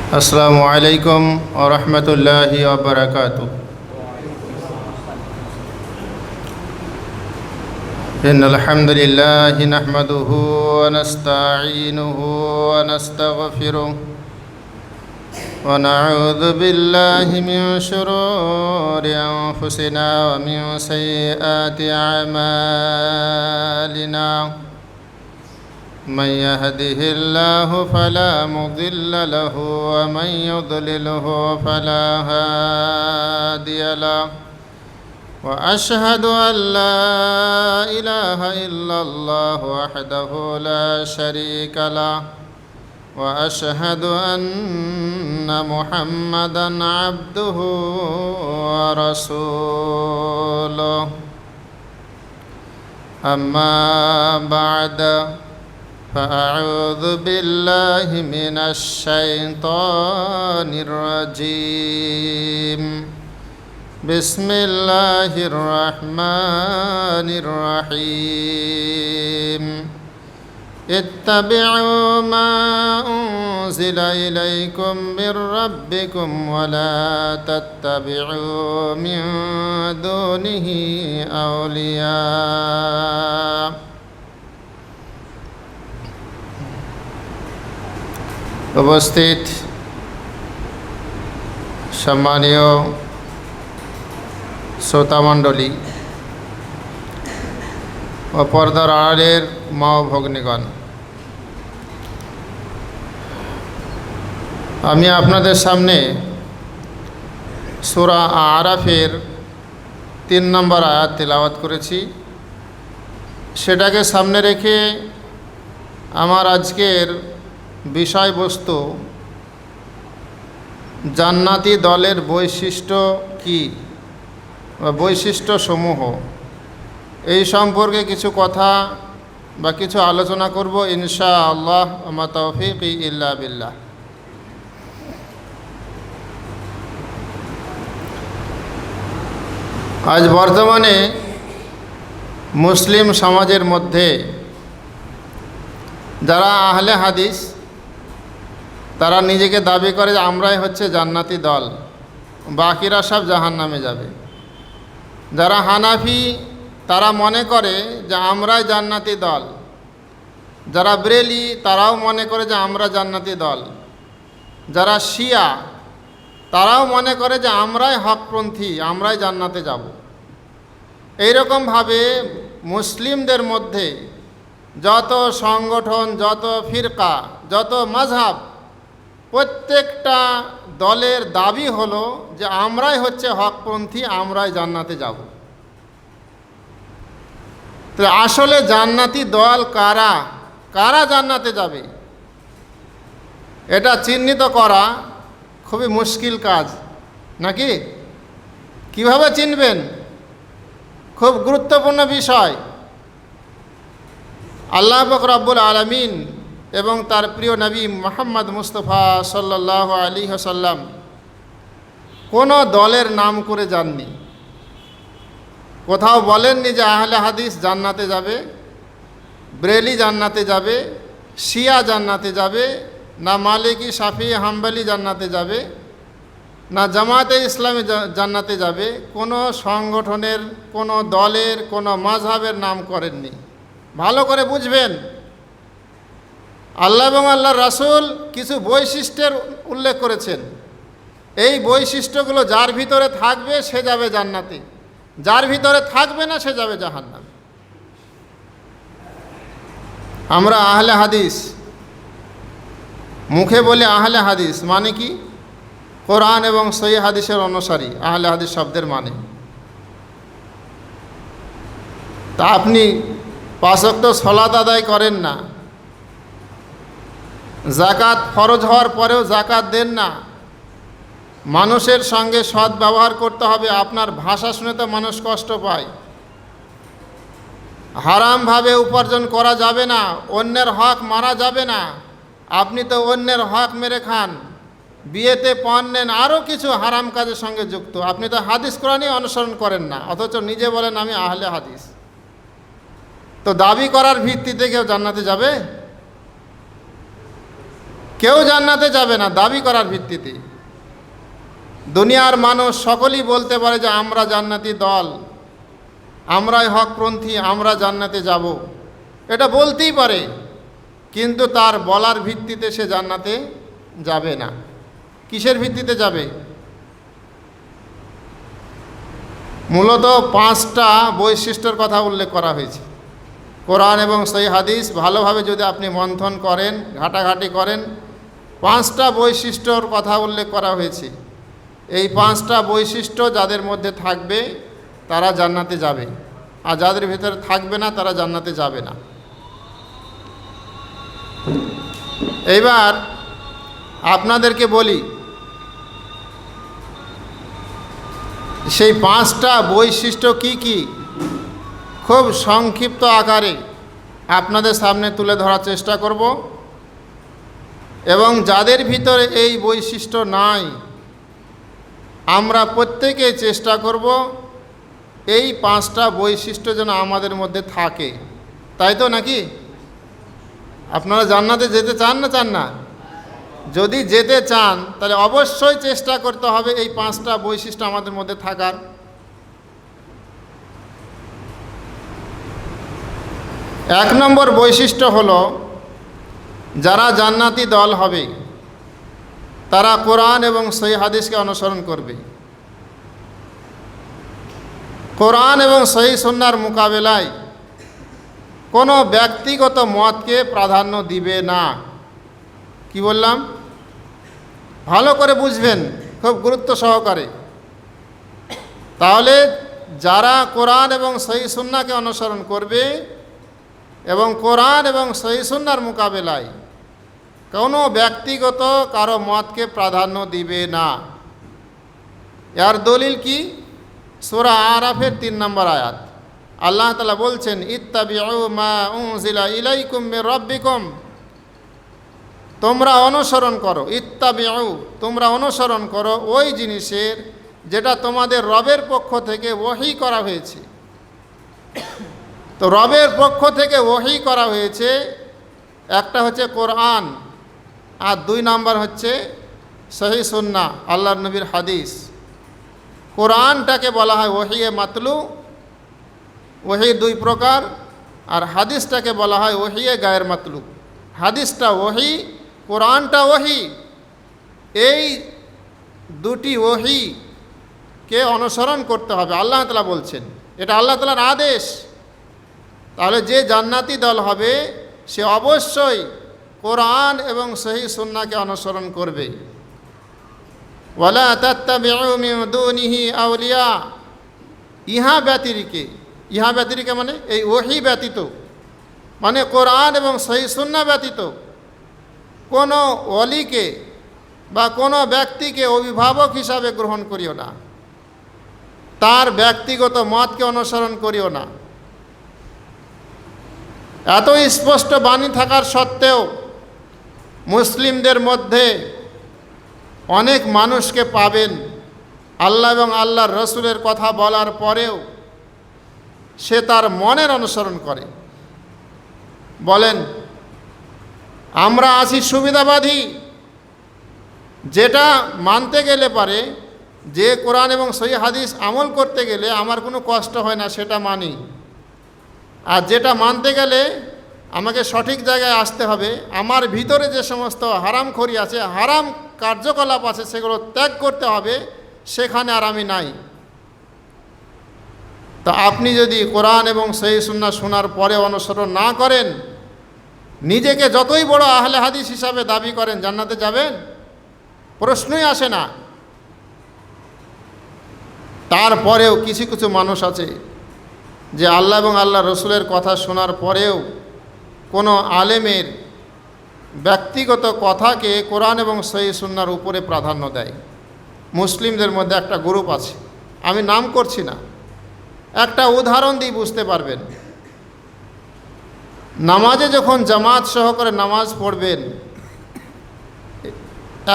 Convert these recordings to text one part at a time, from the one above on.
আসসালামু আলাইকুম ওয়া রাহমাতুল্লাহি ওয়া বারাকাতুহু। ইন্নাল হামদুলিল্লাহি নাহমাদুহু ওয়া নাস্তাঈনুহু ওয়া নাস্তাগফিরুহু ওয়া নাউযু বিল্লাহি মিন শুরুরি আনফুসিনা ওয়া মিন সাইয়্যাতি আ'মালিনা। من يهده الله فلا مضل له ومن يضلله فلا هادي له وأشهد أن لا إله إلا الله وحده لا شريك له وأشهد أن محمدا عبده ورسوله. أما بعد فأعوذ بالله من الشيطان الرجيم. بسم الله الرحمن الرحيم. اتبعوا ما أنزل إليكم من ربكم ولا تتبعوا من دونه أولياء. উপস্থিত সম্মানীয় শ্রোতামণ্ডলী ও পর্দার আড়ালের মা ও ভগ্নীগণ, আমি আপনাদের সামনে সূরা আরাফের 3 নম্বর আয়াত তেলাওয়াত করেছি। সেটাকে সামনে রেখে আমার আজকের বিষয়বস্তু জান্নাতি দলের বৈশিষ্ট্য কি বা বৈশিষ্ট্যসমূহ, এই সম্পর্কে কিছু কথা বা কিছু আলোচনা করব ইনশাআল্লাহ। ওয়া তাওফীক ইল্লা বিল্লাহ। আজ বর্তমানে মুসলিম সমাজের মধ্যে যারা আহলে হাদিস, তারা নিজেকে দাবি করে যে আমরাই হচ্ছে জান্নাতি দল, বাকিরা সব জাহান্নামে যাবে। যারা হানাফি, তারা মনে করে যে আমরাই জান্নাতি দল। যারা ব্রেলি, তারাও মনে করে যে আমরা জান্নাতি দল। যারা শিয়া, তারাও মনে করে যে আমরাই হকপন্থী, আমরাই জান্নাতে যাব। এইরকমভাবে মুসলিমদের মধ্যে যত সংগঠন, যত ফিরকা, যত মাযহাব, প্রত্যেকটা দলের দাবি হলো যে আমরাই হচ্ছে হকপন্থী, আমরাই জান্নাতে যাব। তো আসলে জান্নাতি দল কারা, কারা জান্নাতে যাবে, এটা চিহ্নিত করা খুবই মুশকিল কাজ, নাকি? কিভাবে চিনবেন? খুব গুরুত্বপূর্ণ বিষয়। আল্লাহ পাক রব্বুল আলামিন এবং তার প্রিয় নবী মুহাম্মদ মুস্তাফা সাল্লাল্লাহু আলাইহি ওয়াসাল্লাম কোনো দলের নাম করে যাননি। কোথাও বলেননি যে আহলে হাদিস জান্নাতে যাবে, ব্রেলি জান্নাতে যাবে, শিয়া জান্নাতে যাবে, না মালিকি, শাফি, হাম্বলি জান্নাতে যাবে, না জামাতে ইসলামী জান্নাতে যাবে। কোনো সংগঠনের, কোনো দলের, কোনো মাযহাবের নাম করেননি। ভালো করে বুঝবেন, আল্লাহ এবং আল্লাহর রাসূল কিছু বৈশিষ্ট্যের উল্লেখ করেছেন। এই বৈশিষ্ট্যগুলো যার ভিতরে থাকবে সে যাবে জান্নাতে, যার ভিতরে থাকবে না সে যাবে জাহান্নামে। আমরা আহলে হাদিস, মুখে বলে আহলে হাদিস মানে কি? কোরআন এবং সহিহ হাদিসের অনুসারী আহলে হাদিস শব্দের মানে। তা আপনি 5 ওয়াক্ত সালাত আদায় করেন না, যাকাত ফরজ হওয়ার পরেও যাকাত দেন না, মানুষের সঙ্গে সৎ ব্যবহার করতে হবে, আপনার ভাষা শুনে তো মানুষ কষ্ট পায়, হারামভাবে উপার্জন করা যাবে না, অন্যের হক মারা যাবে না, আপনি তো অন্যের হক মেরে খান, বিয়েতে পণ নেন, আরও কিছু হারাম কাজের সঙ্গে যুক্ত। আপনি তো হাদিস কোরআনই অনুসরণ করেন না, অথচ নিজে বলেন আমি আহলে হাদিস। তো দাবি করার ভিত্তিতে কেউ জান্নাতে যাবে? কেউ জান্নাতে যাবে না দাবি করার ভিত্তিতে। দুনিয়ার মানুষ সকলেই বলতে পারে যে আমরা জান্নাতি দল, আমরাই হকপন্থী, আমরা জান্নাতে যাব, এটা বলতেই পারে, কিন্তু তার বলার ভিত্তিতে সে জান্নাতে যাবে না। কিসের ভিত্তিতে যাবে? মূলত 5টা বৈশিষ্ট্যের কথা উল্লেখ করা হয়েছে কোরআন এবং সহিহ হাদিস। ভালোভাবে যদি আপনি মন্থন করেন, ঘাটাঘাটি করেন, 5টা বৈশিষ্ট্যর কথা উল্লেখ করা হয়েছে। এই 5টা বৈশিষ্ট্য যাদের মধ্যে থাকবে তারা জান্নাতে যাবে, আর যাদের ভিতরে থাকবে না তারা জান্নাতে যাবে না। এইবার আপনাদেরকে বলি, সেই 5টা বৈশিষ্ট্য কি কি খুব সংক্ষিপ্ত আকারে আপনাদের সামনে তুলে ধরার চেষ্টা করব, এবং যাদের ভিতরে এই বৈশিষ্ট্য নাই আমরা প্রত্যেকে চেষ্টা করব এই 5টা বৈশিষ্ট্য যেন আমাদের মধ্যে থাকে। তাই তো নাকি? আপনারা জান্নাতে যেতে চান না চান না? যদি যেতে চান তাহলে অবশ্যই চেষ্টা করতে হবে এই 5টা বৈশিষ্ট্য আমাদের মধ্যে থাকার। এক নম্বর বৈশিষ্ট্য হলো, যারা জান্নাতি দল হবে তারা কোরআন এবং সহিহ হাদিসকে অনুসরণ করবে, কোরআন এবং সহিহ সুন্নাহর মোকাবেলায় কোনো ব্যক্তিগত মতকে প্রাধান্য দিবে না। কি বললাম? ভালো করে বুঝবেন, খুব গুরুত্ব সহকারে। তাহলে যারা কোরআন এবং সহিহ সুন্নাহকে অনুসরণ করবে এবং কোরআন এবং সহিহ সুন্নাহর মোকাবেলায় কোনো ব্যক্তিগত কারো মতকে প্রাধান্য দিবে না। এর দলিল কি? সূরা আরাফের 3 নম্বর আয়াত। আল্লাহ তাআলা বলছেন, ইত্তাবিউ মা উনজিলা ইলাইকুম মির রাব্বিকুম, তোমরা অনুসরণ করো, ইত্তাবিউ তোমরা অনুসরণ করো ওই জিনিসের যেটা তোমাদের রবের পক্ষ থেকে ওহী করা হয়েছে। তো রবের পক্ষ থেকে ওহী করা হয়েছে, একটা হচ্ছে কোরআন, আর 2 নম্বর হচ্ছে সহিহ সুন্নাহ, আল্লাহর নবীর হাদিস। কোরআনটাকে বলা হয় ওহিয়ে মাতলু, ওহি 2 প্রকার, আর হাদিসটাকে বলা হয় ওহিয়ে গায়ের মাতলু। হাদিসটা ওহি, কোরআনটা ওহি। এই দুটি ওহিকে অনুসরণ করতে হবে, আল্লাহ তাআলা বলছেন, এটা আল্লাহ তাআলার আদেশ। তাহলে যে জান্নাতি দল হবে সে অবশ্যই কোরআন এবং সহিহ সুন্নাহকে অনুসরণ করবে। ওয়ালা তাত্তাবিউ মিন দুনিহি আউলিয়া, ইহা ব্যতিরিকে মানে এই ওহী ব্যতীত, মানে কোরআন এবং সহিহ সুন্নাহ ব্যতীত কোনো ওলিকে বা কোনো ব্যক্তিকে অভিভাবক হিসাবে গ্রহণ করিও না, তার ব্যক্তিগত মতকে অনুসরণ করিও না। এত স্পষ্ট বাণী থাকার সত্ত্বেও মুসলিমদের মধ্যে অনেক মানুষকে পাবেন আল্লাহ এবং আল্লাহর রসুলের কথা বলার পরেও সে তার মনের অনুসরণ করে। বলেন, আমরা আছি সুবিধাবাদী, যেটা মানতে গেলে পারে, যে কোরআন এবং সহিহ হাদিস আমল করতে গেলে আমার কোনো কষ্ট হয় না সেটা মানি, আর যেটা মানতে গেলে আমাকে সঠিক জায়গায় আসতে হবে, আমার ভিতরে যে সমস্ত হারামখোরি আছে, হারাম কার্যকলাপ আছে, সেগুলো ত্যাগ করতে হবে, সেখানে আর আমি নাই। তো আপনি যদি কোরআন এবং সহিহ সুন্নাহ শোনার পরে অনুসরণ না করেন, নিজেকে যতই বড় আহলে হাদিস হিসাবে দাবি করেন, জান্নাতে যাবেন? প্রশ্নই আসে না। তারপরেও কিছু কিছু মানুষ আছে যে আল্লাহ এবং আল্লাহ রসুলের কথা শোনার পরেও কোনো আলেমের ব্যক্তিগত কথাকে কোরআন এবং সহিহ সুন্নাহর উপরে প্রাধান্য দেয়। মুসলিমদের মধ্যে একটা গ্রুপ আছে, আমি নাম করছি না, একটা উদাহরণ দিয়ে বুঝতে পারবেন। নামাজে যখন জামাত সহকারে নামাজ পড়বেন,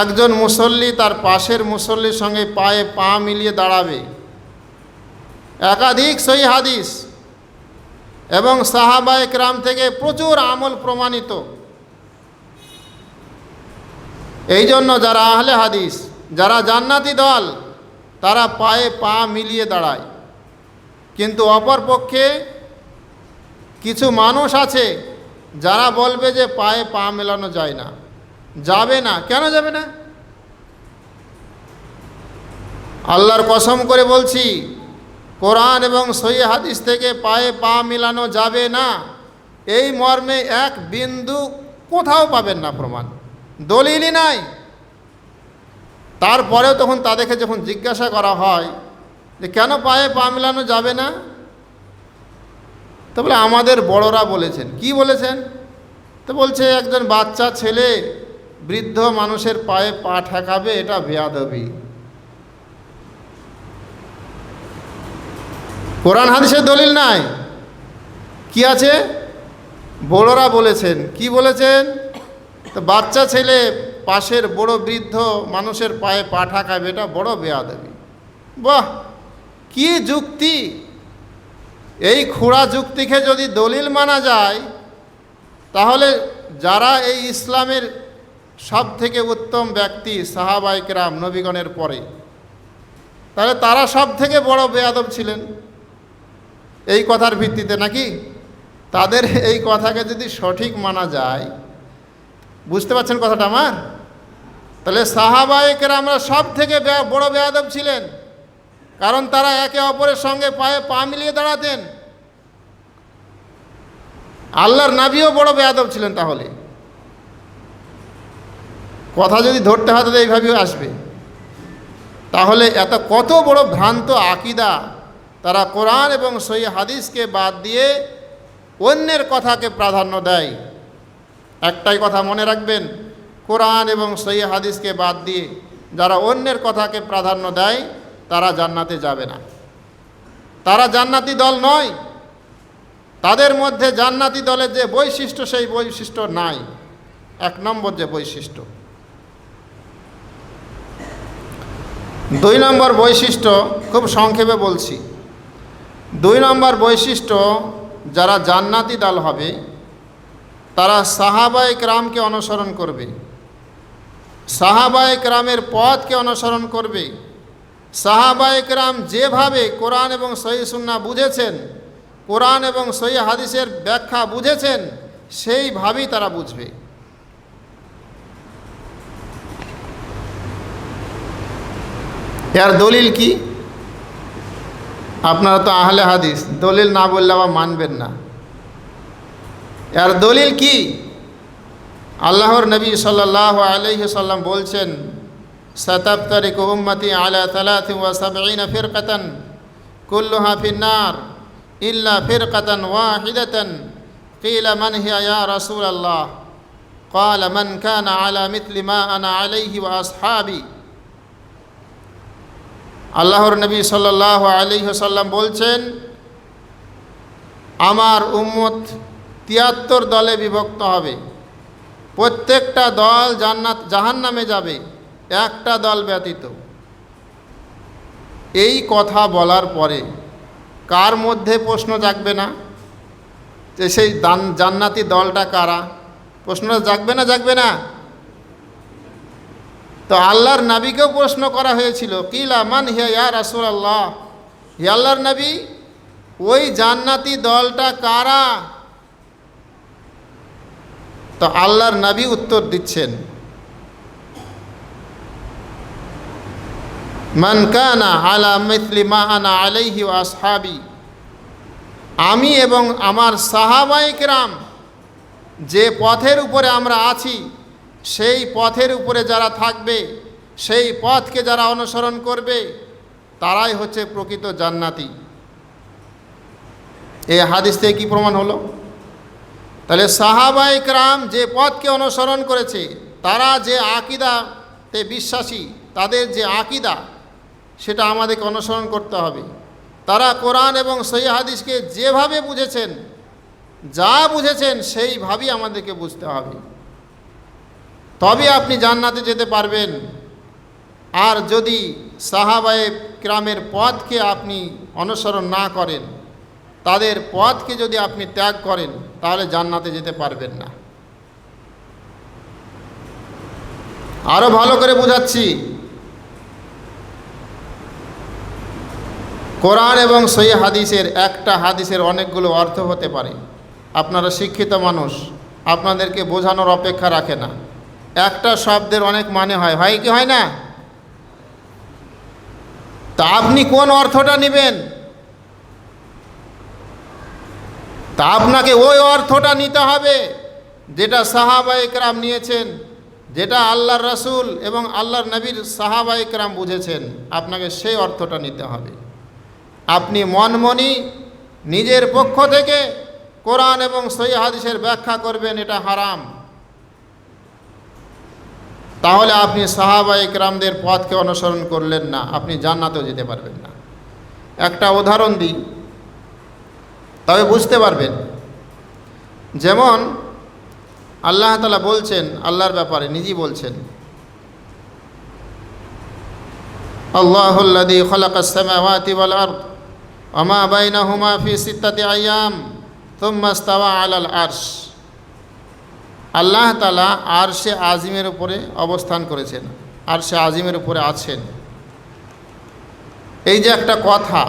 একজন মুসল্লি তার পাশের মুসল্লির সঙ্গে পায়ে পা মিলিয়ে দাঁড়াবে। একাধিক সহিহ হাদিস এবং সাহাবায়ে কেরাম থেকে প্রচুর আমল প্রমাণিত এই জন্য যারা আহলে হাদিস, যারা জান্নাতি দল, তারা পায়ে পা মিলিয়ে দাঁড়ায়। কিন্তু অপরপক্ষে কিছু মানুষ আছে যারা বলবে যে পায়ে পা মেলানো যায় না, যাবে না। কেন যাবে না? আল্লাহর কসম করে বলছি, কোরআন এবং সহিহ হাদিস থেকে পায়ে পা মিলানো যাবে না এই মর্মে এক বিন্দু কোথাও পাবেন না প্রমাণ, দলিলই নাই। তারপরেও তখন তাদেরকে যখন জিজ্ঞাসা করা হয় যে কেন পায়ে পা মিলানো যাবে না, তো বলে আমাদের বড়রা বলেছেন। কি বলেছেন? তো বলছে একজন বাচ্চা ছেলে বৃদ্ধ মানুষের পায়ে পা ঠেকাবে, এটা বেয়াদবি। কোরআন হাদিসের দলিল নাই, কি আছে? বড়রা বলেছেন। কি বলেছেন? তো বাচ্চা ছেলে পাশের বড় বৃদ্ধ মানুষের পায়ে পা ঠেকাবে, এটা বড় বেয়াদবি। বাহ, কি যুক্তি! এই খুঁড়া যুক্তিকে যদি দলিল মানা যায়, তাহলে যারা এই ইসলামের সব থেকে উত্তম ব্যক্তি সাহাবায়ে কেরাম নবীগণের পরে, তাহলে তারা সব থেকে বড় বেয়াদব ছিলেন এই কথার ভিত্তিতে, নাকি? তাদের এই কথাকে যদি সঠিক মানা যায়, বুঝতে পারছেন কথাটা আমার? তাহলে সাহাবায়ে কেরামরা সব থেকে বড় বেয়াদব ছিলেন, কারণ তারা একে অপরের সঙ্গে পায়ে পা মিলিয়ে দাঁড়াতেন। আল্লাহর নবীও বড় বেয়াদব ছিলেন। তাহলে কথা যদি ধরতে হয় তাহলে এইভাবেও আসবে। তাহলে এত কত বড় ভ্রান্ত আকীদা! তারা কোরআন এবং সহিহ হাদিসকে বাদ দিয়ে অন্যের কথাকে প্রাধান্য দেয়। একটাই কথা মনে রাখবেন, কোরআন এবং সহিহ হাদিসকে বাদ দিয়ে যারা অন্যের কথাকে প্রাধান্য দেয়, তারা জান্নাতে যাবে না। তারা জান্নাতি দল নয়। তাদের মধ্যে জান্নাতি দলের যে বৈশিষ্ট্য, সেই বৈশিষ্ট্য নাই। এক নম্বর যে বৈশিষ্ট্য। 2 নম্বর বৈশিষ্ট্য খুব সংক্ষেপে বলছি। 2 নম্বর বৈশিষ্ট্য, যারা জান্নাতি দল হবে তারা সাহাবায়ে কেরামকে অনুসরণ করবে, সাহাবায়ে কেরামের পথকে অনুসরণ করবে। সাহাবায়ে কেরাম যেভাবে কোরআন এবং সহিহ সুন্নাহ বুঝেছেন, কোরআন এবং সহিহ হাদিসের ব্যাখ্যা বুঝেছেন, সেইভাবেই তারা বুঝবে। এর দলিল কি? আপনারা তো আহলে হাদিস, দলিল না বললে আবার মানবেন না। এর দলিল কি? আল্লাহর নবী সাল্লাল্লাহু আলাইহি সাল্লাম বলছেন, সাতাফতারিকু উম্মতি আলা 73 ফিরকাতান কুল্লুহা ফিন্নার ইল্লা ফিরকাতান ওয়াহিদাতান। কিলা মান হিয়া ইয়া রাসূলুল্লাহ? ক্বালা মান কানা আলা মিথলি মা আনা আলাইহি ওয়া আসহাবি। আল্লাহর নবী সাল্লাল্লাহু আলাইহি সাল্লাম বলছেন, আমার উম্মত 73 দলে বিভক্ত হবে। প্রত্যেকটা দল জাহান্নামে যাবে, একটা দল ব্যতীত। এই কথা বলার পরে কার মধ্যে প্রশ্ন জাগবে না যে সেই জান্নাতি দলটা কারা? প্রশ্নটা জাগবে না, জাগবে না? তো আল্লাহর নবীকেও প্রশ্ন করা হয়েছিল, কিলা মান হিয়া ইয়া রাসূলুল্লাহ? হে আল্লাহর নবী, ওই জান্নাতি দলটা কারা? তো আল্লাহর নবী উত্তর দিচ্ছেন, মান কানা আলা মিথলি মা আনা আলাইহি ওয়া আসহাবি। আমি এবং আমার সাহাবায়ে কেরাম যে পথের উপরে আমরা আছি, সেই পথের উপরে যারা থাকবে, সেই পথকে যারা অনুসরণ করবে, তারাই হচ্ছে প্রকৃত জান্নাতি। এই হাদিস থেকে কী প্রমাণ হলো? তাহলে সাহাবায়ে কেরাম যে পথকে অনুসরণ করেছে, তারা যে আকীদাতে বিশ্বাসী, তাদের যে আকীদা, সেটা আমাদেরকে অনুসরণ করতে হবে। তারা কোরআন এবং সহিহ হাদিসকে যেভাবে বুঝেছেন, যা বুঝেছেন, সেইভাবেই আমাদেরকে বুঝতে হবে। তবে আপনি জান্নাতে যেতে পারবেন। আর যদি সাহাবায়ে কেরামের পথকে আপনি অনুসরণ না করেন, তাদের পথকে যদি আপনি ত্যাগ করেন, তাহলে জান্নাতে যেতে পারবেন না। আরো ভালো করে বুঝাচ্ছি, কোরআন এবং সহিহ হাদিসের একটা হাদিসের অনেকগুলো অর্থ হতে পারে। আপনারা শিক্ষিত মানুষ, আপনাদেরকে বোঝানোর অপেক্ষা রাখে না। একটা শব্দের অনেক মানে হয়, হয় কি হয় না? তা আপনি কোন অর্থটা নেবেন? তা আপনাকে ওই অর্থটা নিতে হবে যেটা সাহাবায়ে কেরাম নিয়েছেন, যেটা আল্লাহর রাসূল এবং আল্লাহর নবীর সাহাবায়ে কেরাম বুঝেছেন। আপনাকে সেই অর্থটা নিতে হবে। আপনি মনমনি নিজের পক্ষ থেকে কোরআন এবং সহিহ হাদিসের ব্যাখ্যা করবেন, এটা হারাম। তাহলে আপনি সাহাবায়ে কেরামদের পথকে অনুসরণ করলেন না, আপনি জান্নাতেও যেতে পারবেন না। একটা উদাহরণ দিই, তবে বুঝতে পারবেন। যেমন আল্লাহ তাআলা বলছেন আল্লাহর ব্যাপারে, নিজেই বলছেন, আল্লাহুল্লাযী খালাকাস সামাওয়াতি ওয়াল আরদ ওয়া মা বাইনাহুমা ফি সিত্তাতি আইয়াম সুম্মা ইসতাওয়া আলাল আরশ। আল্লাহ তাআলা আরশে আজিমের উপরে অবস্থান করেছেন, আরশে আজিমের উপরে আছেন। এই যে একটা কথা,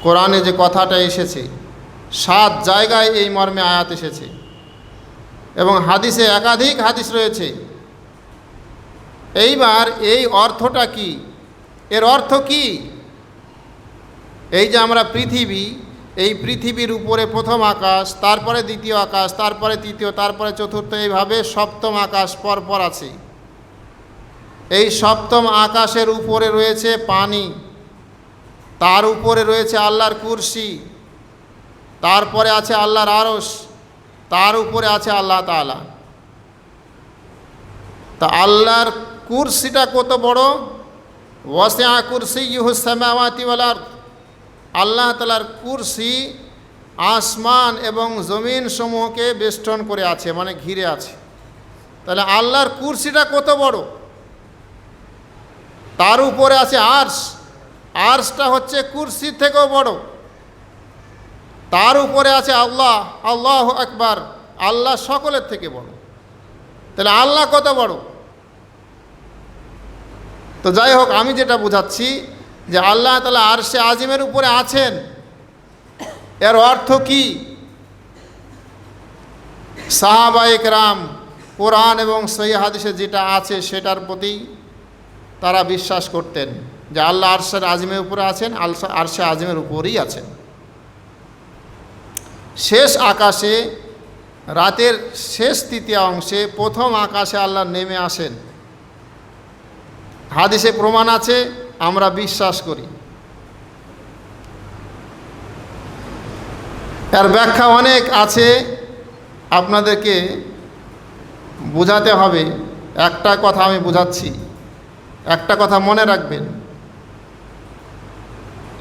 কোরআনে যে কথাটা এসেছে, 7 জায়গায় এই মর্মে আয়াত এসেছে এবং হাদিসে একাধিক হাদিস রয়েছে। এইবার এই অর্থটা কি? এর অর্থ কি? এই যে আমরা পৃথিবী, এই পৃথিবীর উপরে প্রথম আকাশ, তারপরে দ্বিতীয় আকাশ, তারপরে তৃতীয়, তারপরে চতুর্থ, এইভাবে সপ্তম আকাশ পরপর আছে। এই সপ্তম আকাশের উপরে রয়েছে পানি, তার উপরে রয়েছে আল্লাহর কুরসি, তারপরে আছে আল্লাহর আরশ, তার উপরে আছে আল্লাহ তাআলা। তা আল্লাহর কুরসিটা কত বড়! ওয়াসিআ কুরসিয়্যুহুস সামাওয়াতি ওয়াল আরদ। আল্লাহ তাআলার কুরসি আসমান এবং জমিন সমূহকে বেষ্টন করে আছে, মানে ঘিরে আছে। তাহলে আল্লাহর কুরসিটা কত বড়! তার উপরে আছে আরশ, আরশটা হচ্ছে কুরসির থেকেও বড়। তার উপরে আছে আল্লাহ, আল্লাহু আকবার, আল্লাহ সকলের থেকে বড়। তাহলে আল্লাহ কত বড়! তো যাই হোক, আমি যেটা বুঝাচ্ছি যে আল্লাহ তাআলা আরশে আজিমের উপরে আছেন, এর অর্থ কি? সাহাবায়ে কেরাম কোরআন এবং সহিহ হাদিসে যেটা আছে সেটার প্রতি তারা বিশ্বাস করতেন যে আল্লাহ আরশের আজিমের উপরে আছেন, আরশে আজিমের উপরেই আছেন। শেষ আকাশে, রাতের শেষ তৃতীয় অংশে প্রথম আকাশে আল্লাহ নেমে আসেন। হাদিসে প্রমাণ আছে, আমরা বিশ্বাস করি। এর ব্যাখ্যা অনেক আছে, আপনাদেরকে বোঝাতে হবে। একটা কথা আমি বোঝাচ্ছি, একটা কথা মনে রাখবেন,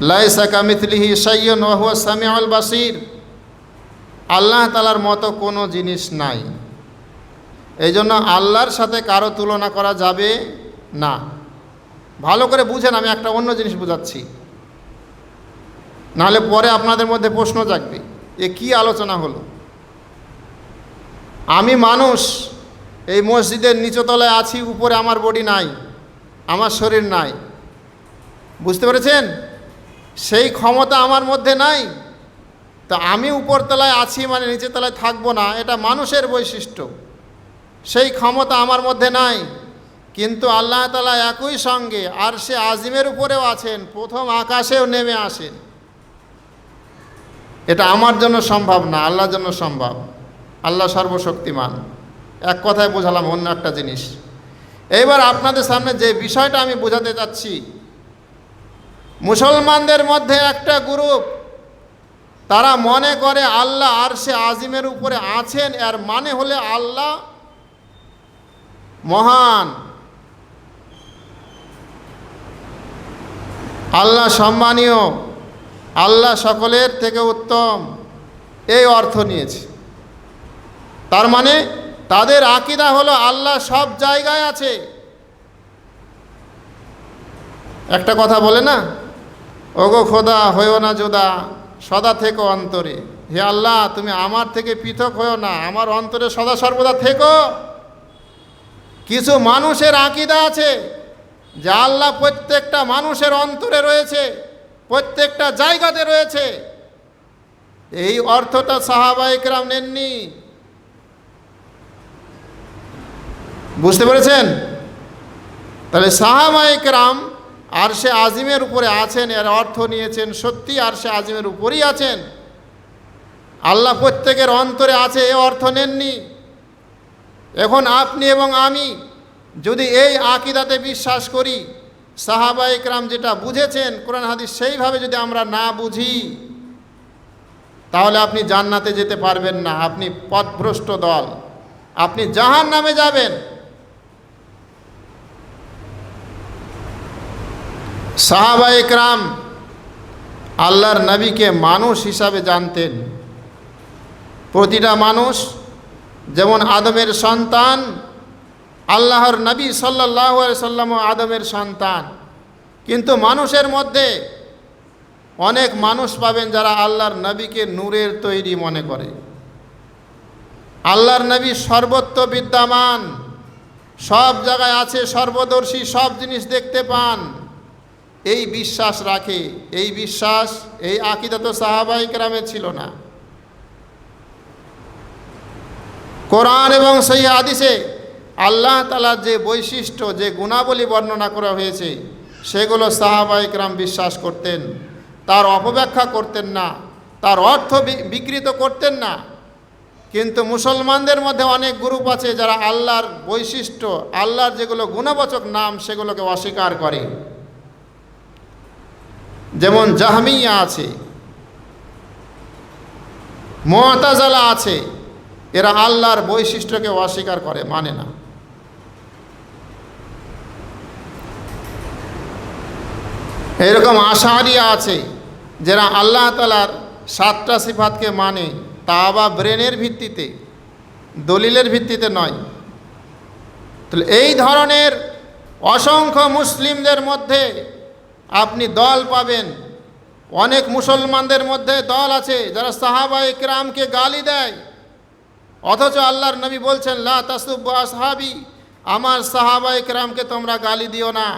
লাইসা কামিথলিহি শাইউন ওয়া হুয়াস সামিউল বাসীর। আল্লাহ তাআলার মতো কোনো জিনিস নাই, এই জন্য আল্লাহর সাথে কারো তুলনা করা যাবে না। ভালো করে বুঝেন, আমি একটা অন্য জিনিস বোঝাচ্ছি, নাহলে পরে আপনাদের মধ্যে প্রশ্ন জাগবে, এ কি আলোচনা হলো। আমি মানুষ, এই মসজিদের নিচতলায় আছি, উপরে আমার বডি নাই, আমার শরীর নাই, বুঝতে পেরেছেন? সেই ক্ষমতা আমার মধ্যে নাই। তা আমি উপরতলায় আছি মানে নিচের তলায় থাকবো না, এটা মানুষের বৈশিষ্ট্য। সেই ক্ষমতা আমার মধ্যে নাই। কিন্তু আল্লাহ তাআলা একই সঙ্গে আরশে আজিমের উপরেও আছেন, প্রথম আকাশেও নেমে আসেন। এটা আমার জন্য সম্ভব না, আল্লাহর জন্য সম্ভব। আল্লাহ সর্বশক্তিমান। এক কথায় বোঝালাম অন্য একটা জিনিস। এইবার আপনাদের সামনে যে বিষয়টা আমি বোঝাতে চাচ্ছি, মুসলমানদের মধ্যে একটা গ্রুপ, তারা মনে করে আল্লাহ আরশে আজিমের উপরে আছেন, এর মানে হলে আল্লাহ মহান, আল্লাহ সম্মানীয়, আল্লাহ সকলের থেকে উত্তম, এই অর্থ নিয়েছে। তার মানে তাদের আকীদা হলো আল্লাহ সব জায়গায় আছে। একটা কথা বলে না, ওগো খোদা হইও না জুদা, সদা থেকো অন্তরে। হে আল্লাহ, তুমি আমার থেকে পৃথক হইও না, আমার অন্তরে সদা সর্বদা থেকো। কিছু মানুষের আকীদা আছে যে আল্লাহ প্রত্যেকটা মানুষের অন্তরে রয়েছে, প্রত্যেকটা জায়গাতে রয়েছে। এই অর্থটা সাহাবায়ে কেরাম নেননি। বুঝতে পেরেছেন? তাহলে সাহাবায়ে কেরাম আরশে আজিমের উপরে আছেন, এর অর্থ নিয়েছেন সত্যি আরশে আজিমের উপরই আছেন। আল্লাহ প্রত্যেকের অন্তরে আছে এ অর্থ নেননি। এখন আপনি এবং আমি যদি এই আকীদাতে বিশ্বাস করি, সাহাবায়ে কেরাম যেটা বুঝেছেন কোরআন হাদিস সেইভাবে যদি আমরা না বুঝি, তাহলে আপনি জান্নাতে যেতে পারবেন না। আপনি পথভ্রষ্ট দল, আপনি জাহান্নামে যাবেন। সাহাবায়ে কেরাম আল্লাহর নবীকে মানুষ হিসাবে জানতেন। প্রতিটা মানুষ যেমন আদমের সন্তান, আল্লাহর নবী সাল্লাল্লাহু আলাইহি সাল্লাম আদমের সন্তান। কিন্তু মানুষের মধ্যে অনেক মানুষ পাবেন যারা আল্লাহর নবীকে নূরের তৈরি মনে করে। আল্লাহর নবী সর্বত্র বিদ্যমান, সব জায়গায় আছে, সর্বদর্শী, সব জিনিস দেখতে পান, এই বিশ্বাস রাখে। এই বিশ্বাস, এই আকীদা তো সাহাবায়ে কেরামের ছিল না। কোরআন এবং সহিহ হাদিসে আল্লাহ তাআলার যে বৈশিষ্ট্য, যে গুণাবলী বর্ণনা করা হয়েছে, সেগুলো সাহাবায়ে কেরাম বিশ্বাস করতেন। তার অপব্যাখ্যা করতেন না, তার অর্থ বিকৃত করতেন না। কিন্তু মুসলমানদের মধ্যে অনেক গ্রুপ আছে যারা আল্লাহর বৈশিষ্ট্য, আল্লাহর যেগুলো গুণবাচক নাম, সেগুলোকে অস্বীকার করে। যেমন জাহমিয়া আছে, মুআতাজিলা আছে, এরা আল্লাহর বৈশিষ্ট্যকে অস্বীকার করে, মানে না। এরকম আশারিয়া আছে যারা আল্লাহ তাআলার 7টা সিফাতকে মানে, তা আবার ব্রেনের ভিত্তিতে, দলিলের ভিত্তিতে নয়। তাহলে এই ধরনের অসংখ্য মুসলিমদের মধ্যে আপনি দল পাবেন। অনেক মুসলমানদের মধ্যে দল আছে যারা সাহাবায়ে কেরামকে গালি দেয়, অথচ আল্লাহর নবী বলছেন লা তাসুব্বু আসহাবি, আমার সাহাবায়ে কেরামকে তোমরা গালি দিও না।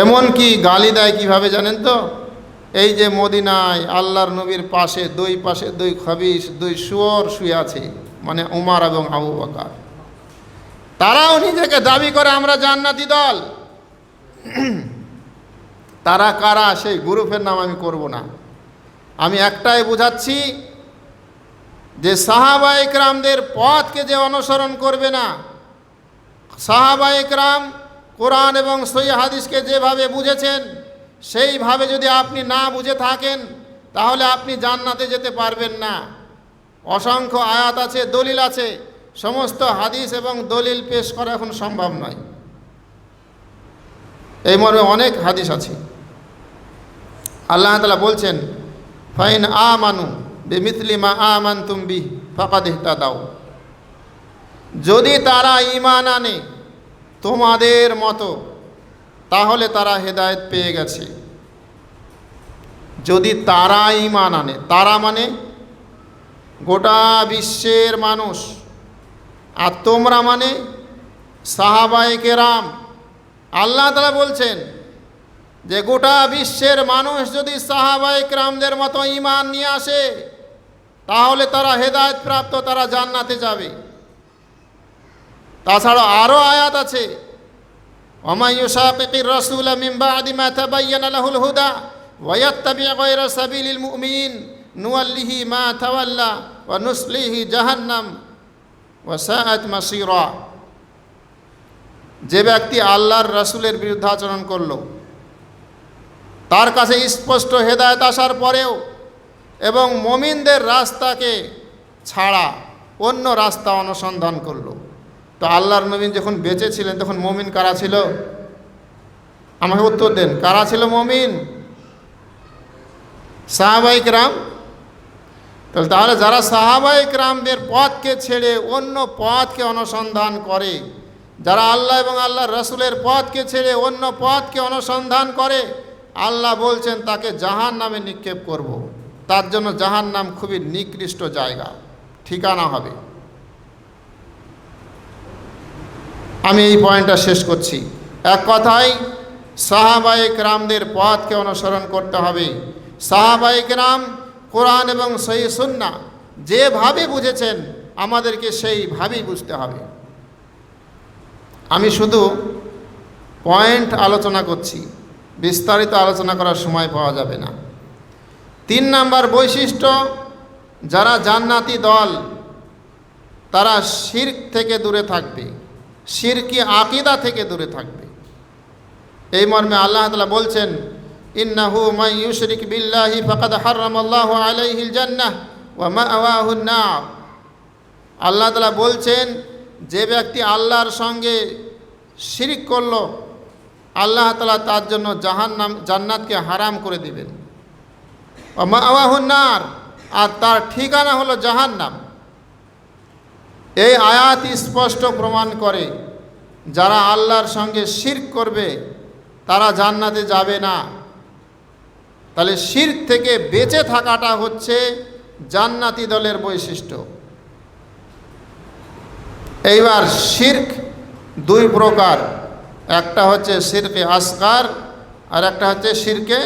এমন কি গালি দেয় কিভাবে জানেন তো? এই যে মদিনায় আল্লাহর নবীর পাশে দুই খবিশ, দুই শুয়োর শুয়ে আছে, মানে উমর এবং আবু বকর। তারাও নিজেকে দাবি করে আমরা জান্নাতি দল। তারা কারা, সেই গ্রুপের নাম আমি করব না। আমি একটাই বুঝাচ্ছি যে সাহাবায়ে কেরামদের পথকে যে অনুসরণ করবে না, সাহাবায়ে কেরাম কোরআন এবং সহিহ হাদিসকে যেভাবে বুঝেছেন সেইভাবে যদি আপনি না বুঝে থাকেন, তাহলে আপনি জান্নাতে যেতে পারবেন না। অসংখ্য আয়াত আছে, দলিল আছে, সমস্ত হাদিস এবং দলিল পেশ করা এখন সম্ভব নয়। এই মর্মে অনেক হাদিস আছে। আল্লাহ তাআলা বলছেন ফাইন আমানু বিমিথলি মা আমানতুম বিহি ফাকাদ ইহতাদাউ, যদি তারা ঈমান আনে তোমাদের মতো, তাহলে তারা হেদায়েত পেয়ে গেছে। যদি তারা ঈমান আনে, তারা মানে গোটা বিশ্বের মানুষ, আর তোমরা মানে সাহাবায়ে কেরাম। আল্লাহ তাআলা বলছেন যে গোটা বিশ্বের মানুষ যদি সাহাবায়ে কেরামদের মতো ঈমান নিয়ে আসে, তাহলে তারা হেদায়েত প্রাপ্ত, তারা জান্নাতে যাবে। তাছাড়া আরও আয়াত আছে, ওয়া ইউশাকিকির রাসূলা মিন বা'দি মা তাবায়্যানা লাহুল হুদা ওয়া ইয়াত্তাবি' গায়রা সাবিলিল মুমিনিন নুওয়াল্লিহি মা তাওয়াল্লা ওয়া নুসলিহি জাহান্নাম ওয়া সাআত মাসীরা। যে ব্যক্তি আল্লাহর রাসূলের বিরুদ্ধে আচরণ করলো, তার কাছে স্পষ্ট হেদায়েত আসার পরেও এবং মুমিনদের রাস্তাকে ছাড়া অন্য রাস্তা অনুসন্ধান করলো, তো আল্লাহর নবী যখন বেঁচে ছিলেন তখন মুমিন কারা ছিল? আমাকে উত্তর দেন, কারা ছিল মুমিন? সাহাবায়ে কেরাম। তাহলে যারা সাহাবায়ে কেরামদের পথকে ছেড়ে অন্য পথকে অনুসন্ধান করে, যারা আল্লাহ এবং আল্লাহর রাসূলের পথকে ছেড়ে অন্য পথকে অনুসন্ধান করে, আল্লাহ বলছেন তাকে জাহান্নামে নিক্ষেপ করব। তার জন্য জাহান্নাম খুবই নিকৃষ্ট জায়গা, ঠিকানা হবে। আমি এই পয়েন্টটা শেষ করছি। এক কথায় সাহাবায়ে কেরামদের পথকে অনুসরণ করতে হবে। সাহাবায়ে কেরাম কোরআন এবং সহিহ সুন্নাহ যেভাবে বুঝেছেন আমাদেরকে সেইভাবেই বুঝতে হবে। আমি শুধু পয়েন্ট আলোচনা করছি, বিস্তারিত আলোচনা করার সময় পাওয়া যাবে না। 3 নাম্বার বৈশিষ্ট্য, যারা জান্নাতি দল তারা শিরক থেকে দূরে থাকবে, শিরকি আকীদা থেকে দূরে থাকবে। এই মর্মে আল্লাহ তাআলা বলছেন, ইন্নাহু মান ইউশরিক বিল্লাহি ফাকাদ হারামাল্লাহু আলাইহিল জান্নাহ ওয়া মাআওয়াহুন নার। আল্লাহ তাআলা বলছেন, যে ব্যক্তি আল্লাহর সঙ্গে শিরক করলো, আল্লাহ তাআলা তার জন্য জান্নাতকে হারাম করে দিবেন। ওয়া মাআওয়াহুন নার, আর তার ঠিকানা হলো জাহান্নাম। এই আয়াত স্পষ্ট প্রমাণ করে যারা আল্লাহর সঙ্গে শিরক করবে তারা জান্নাতে যাবে না। তাহলে শিরক থেকে বেঁচে থাকাটা হচ্ছে জান্নাতি দলের বৈশিষ্ট্য। এইবার শিরক 2 প্রকার, একটা হচ্ছে শিরকে আসগার আর একটা হচ্ছে শিরকে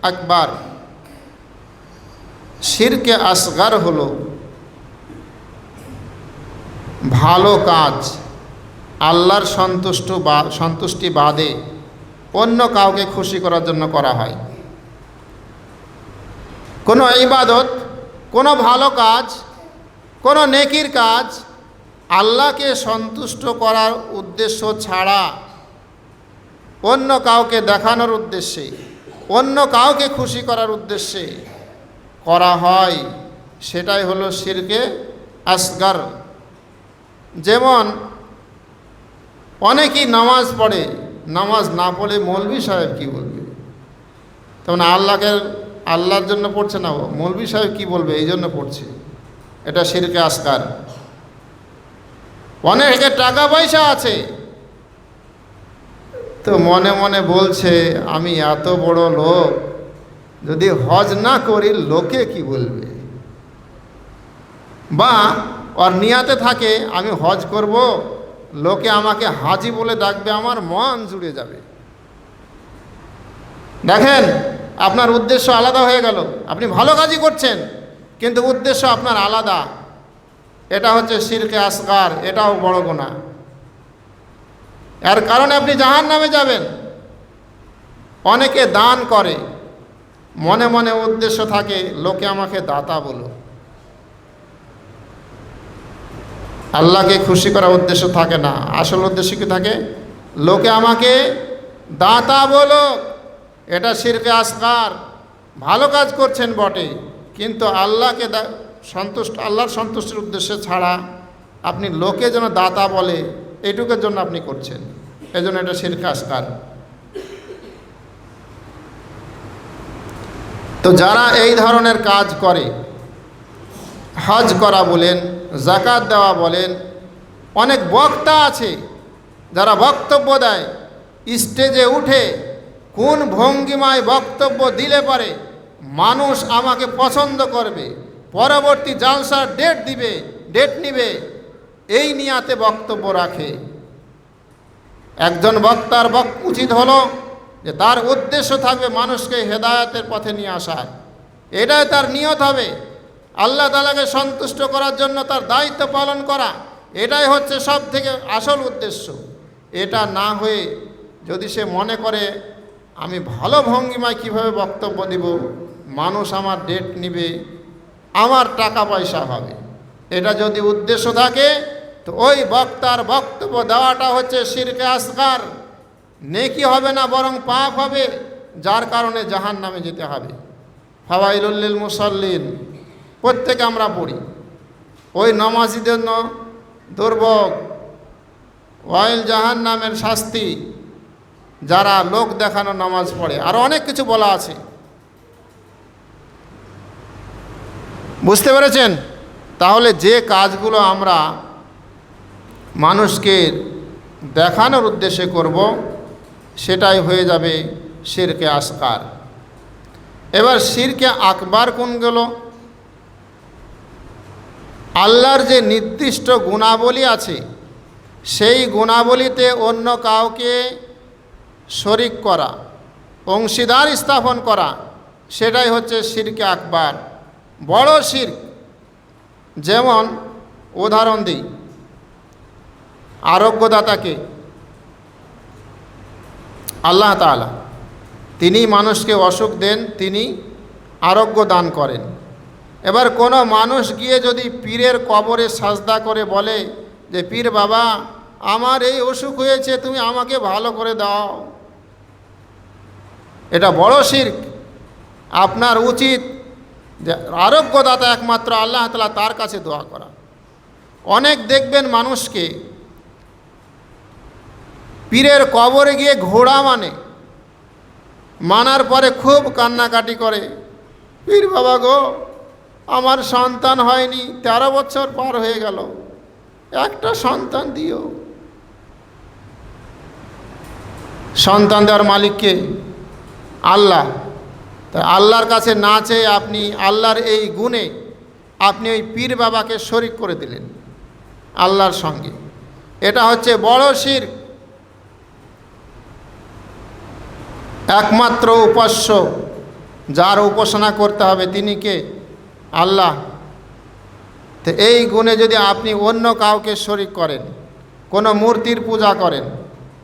আকবার। শিরকে আসগার হলো ভালো কাজ আল্লাহর সন্তুষ্টি বাদে অন্য কাউকে খুশি করার জন্য করা হয়। কোনো ইবাদত, কোনো ভালো কাজ, কোনো নেকির কাজ আল্লাহকে সন্তুষ্ট করার উদ্দেশ্য ছাড়া অন্য কাউকে দেখানোর উদ্দেশ্যে, অন্য কাউকে খুশি করার উদ্দেশ্যে করা হয়, সেটাই হলো শিরকে আসগার। যেমন অনেকেই নামাজ পড়ে, নামাজ না পড়ে মৌলভী সাহেব কি বলবে, তেমন আল্লাহর জন্য পড়ছে না, ও মৌলভী সাহেব কি বলবে এই জন্য পড়ছে, এটা শিরকে আসগার। অনেকের টাকা পয়সা আছে তো মনে মনে বলছে, আমি এত বড় লোক, যদি হজ না করি লোকে কি বলবে, বা ওর নিয়াতে থাকে আমি হজ করব, লোকে আমাকে হাজি বলে ডাকবে, আমার মন জুড়ে যাবে। দেখেন, আপনার উদ্দেশ্য আলাদা হয়ে গেল। আপনি ভালো কাজই করছেন কিন্তু উদ্দেশ্য আপনার আলাদা। এটা হচ্ছে শিরকে আসগার, এটাও বড় গুনাহ। এর কারণে আপনি জাহান্নামে যাবেন। অনেকে দান করে, মনে মনে উদ্দেশ্য থাকে লোকে আমাকে দাতা বলো, আল্লাহকে খুশি করার উদ্দেশ্য থাকে না। আসল উদ্দেশ্য কি থাকে? লোকে আমাকে দাতা বলো। এটা শিরকে আসগার। ভালো কাজ করছেন বটে, কিন্তু আল্লাহকে আল্লাহর সন্তুষ্টির উদ্দেশ্যে ছাড়া আপনি লোকে যেন দাতা বলে এইটুকুর জন্য আপনি করছেন, এজন্য এটা শিরকে আসগার। তো যারা এই ধরনের কাজ করে, হজ করা বলেন, যাকাত দেওয়া বলেন, অনেক বক্তা আছে যারা বক্তব্য দেয়, স্টেজে উঠে কোন ভঙ্গিমায় বক্তব্য দিলে পারে মানুষ আমাকে পছন্দ করবে, পরবর্তী জালসার ডেট নিবে, এই নিয়াতে বক্তব্য রাখে। একজন বক্তার উচিত হলো যে তার উদ্দেশ্য থাকবে মানুষকে হেদায়েতের পথে নিয়ে আসার, এটাই তার নিয়ত হবে। আল্লাহ তাআলাকে সন্তুষ্ট করার জন্য তার দায়িত্ব পালন করা, এটাই হচ্ছে সব থেকে আসল উদ্দেশ্য। এটা না হয়ে যদি সে মনে করে আমি ভালো ভঙ্গিমায় কিভাবে বক্তব্য দিব, মানুষ আমার ডেট নিবে, আমার টাকা পয়সা হবে, এটা যদি উদ্দেশ্য থাকে তো ওই বক্তার বক্তব্য দেওয়াটা হচ্ছে শিরকে আসগার। নেকি হবে না, বরং পাপ হবে, যার কারণে জাহান্নামে যেতে হবে। ফাওয়াইলুল লিল মুসাল্লিন প্রত্যেকে আমরা পড়ি, ওই নামাজীদের জন্য দুর্ভোগ, ওয়াইল জাহান্নামের শাস্তি, যারা লোক দেখানো নামাজ পড়ে। আরও অনেক কিছু বলা আছে, বুঝতে পেরেছেন? তাহলে যে কাজগুলো আমরা মানুষকে দেখানোর উদ্দেশ্যে করব সেটাই হয়ে যাবে শিরকে আসগার। এবার শিরকে আকবার কোনগুলো? আল্লাহর যে নির্দিষ্ট গুণাবলী আছে সেই গুণাবলীতে অন্য কাউকে শরিক করা, অংশীদার স্থাপন করা, সেটাই হচ্ছে শিরকে আকবার, বড় শিরক। যেমন উদাহরণ দিই, আরোগ্যদাতাকে আল্লাহ তাআলা, তিনি মানুষকে অসুখ দেন, তিনি আরোগ্য দান করেন। এবার কোনো মানুষ গিয়ে যদি পীরের কবরে সাজদা করে বলে যে পীর বাবা আমার এই অসুখ হয়েছে, তুমি আমাকে ভালো করে দাও, এটা বড় শিরক। আপনার উচিত যে আরোগ্যদাতা একমাত্র আল্লাহ তাআলা, তার কাছে দোয়া করা। অনেক দেখবেন মানুষকে পীরের কবরে গিয়ে ঘোড়া মানার পরে খুব কান্নাকাটি করে, পীর বাবা গো আমার সন্তান হয়নি, 13 বছর পার হয়ে গেল, একটা সন্তান দিও। সন্তান দেওয়ার মালিককে আল্লাহ। তাই আল্লাহর কাছে না চেয়ে আপনি আল্লাহর এই গুণে আপনি ওই পীর বাবাকে শরিক করে দিলেন আল্লাহর সঙ্গে, এটা হচ্ছে বড় শিরক। একমাত্র উপাস্য যার উপাসনা করতে হবে তিনি কে? আল্লাহ। তো এই গুণে যদি আপনি অন্য কাউকে শরিক করেন, কোনো মূর্তির পূজা করেন,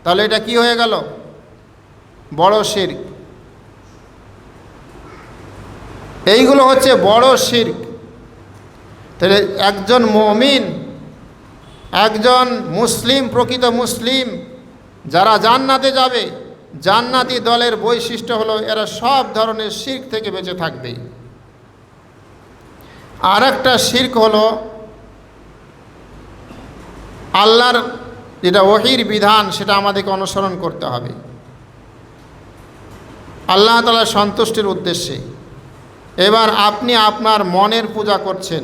তাহলে এটা কি হয়ে গেল? বড় শিরক। এইগুলো হচ্ছে বড় শিরক। তাহলে একজন মুমিন, একজন মুসলিম, প্রকৃত মুসলিম যারা জান্নাতে যাবে, জান্নাতি দলের বৈশিষ্ট্য হলো এরা সব ধরনের শিরক থেকে বেঁচে থাকবে। আর একটা শিরক হলো আল্লাহর যেটা ওহীর বিধান, সেটা আমাদেরকে অনুসরণ করতে হবে আল্লাহ তাআলার সন্তুষ্টির উদ্দেশ্যে। এবার আপনি আপনার মনের পূজা করছেন,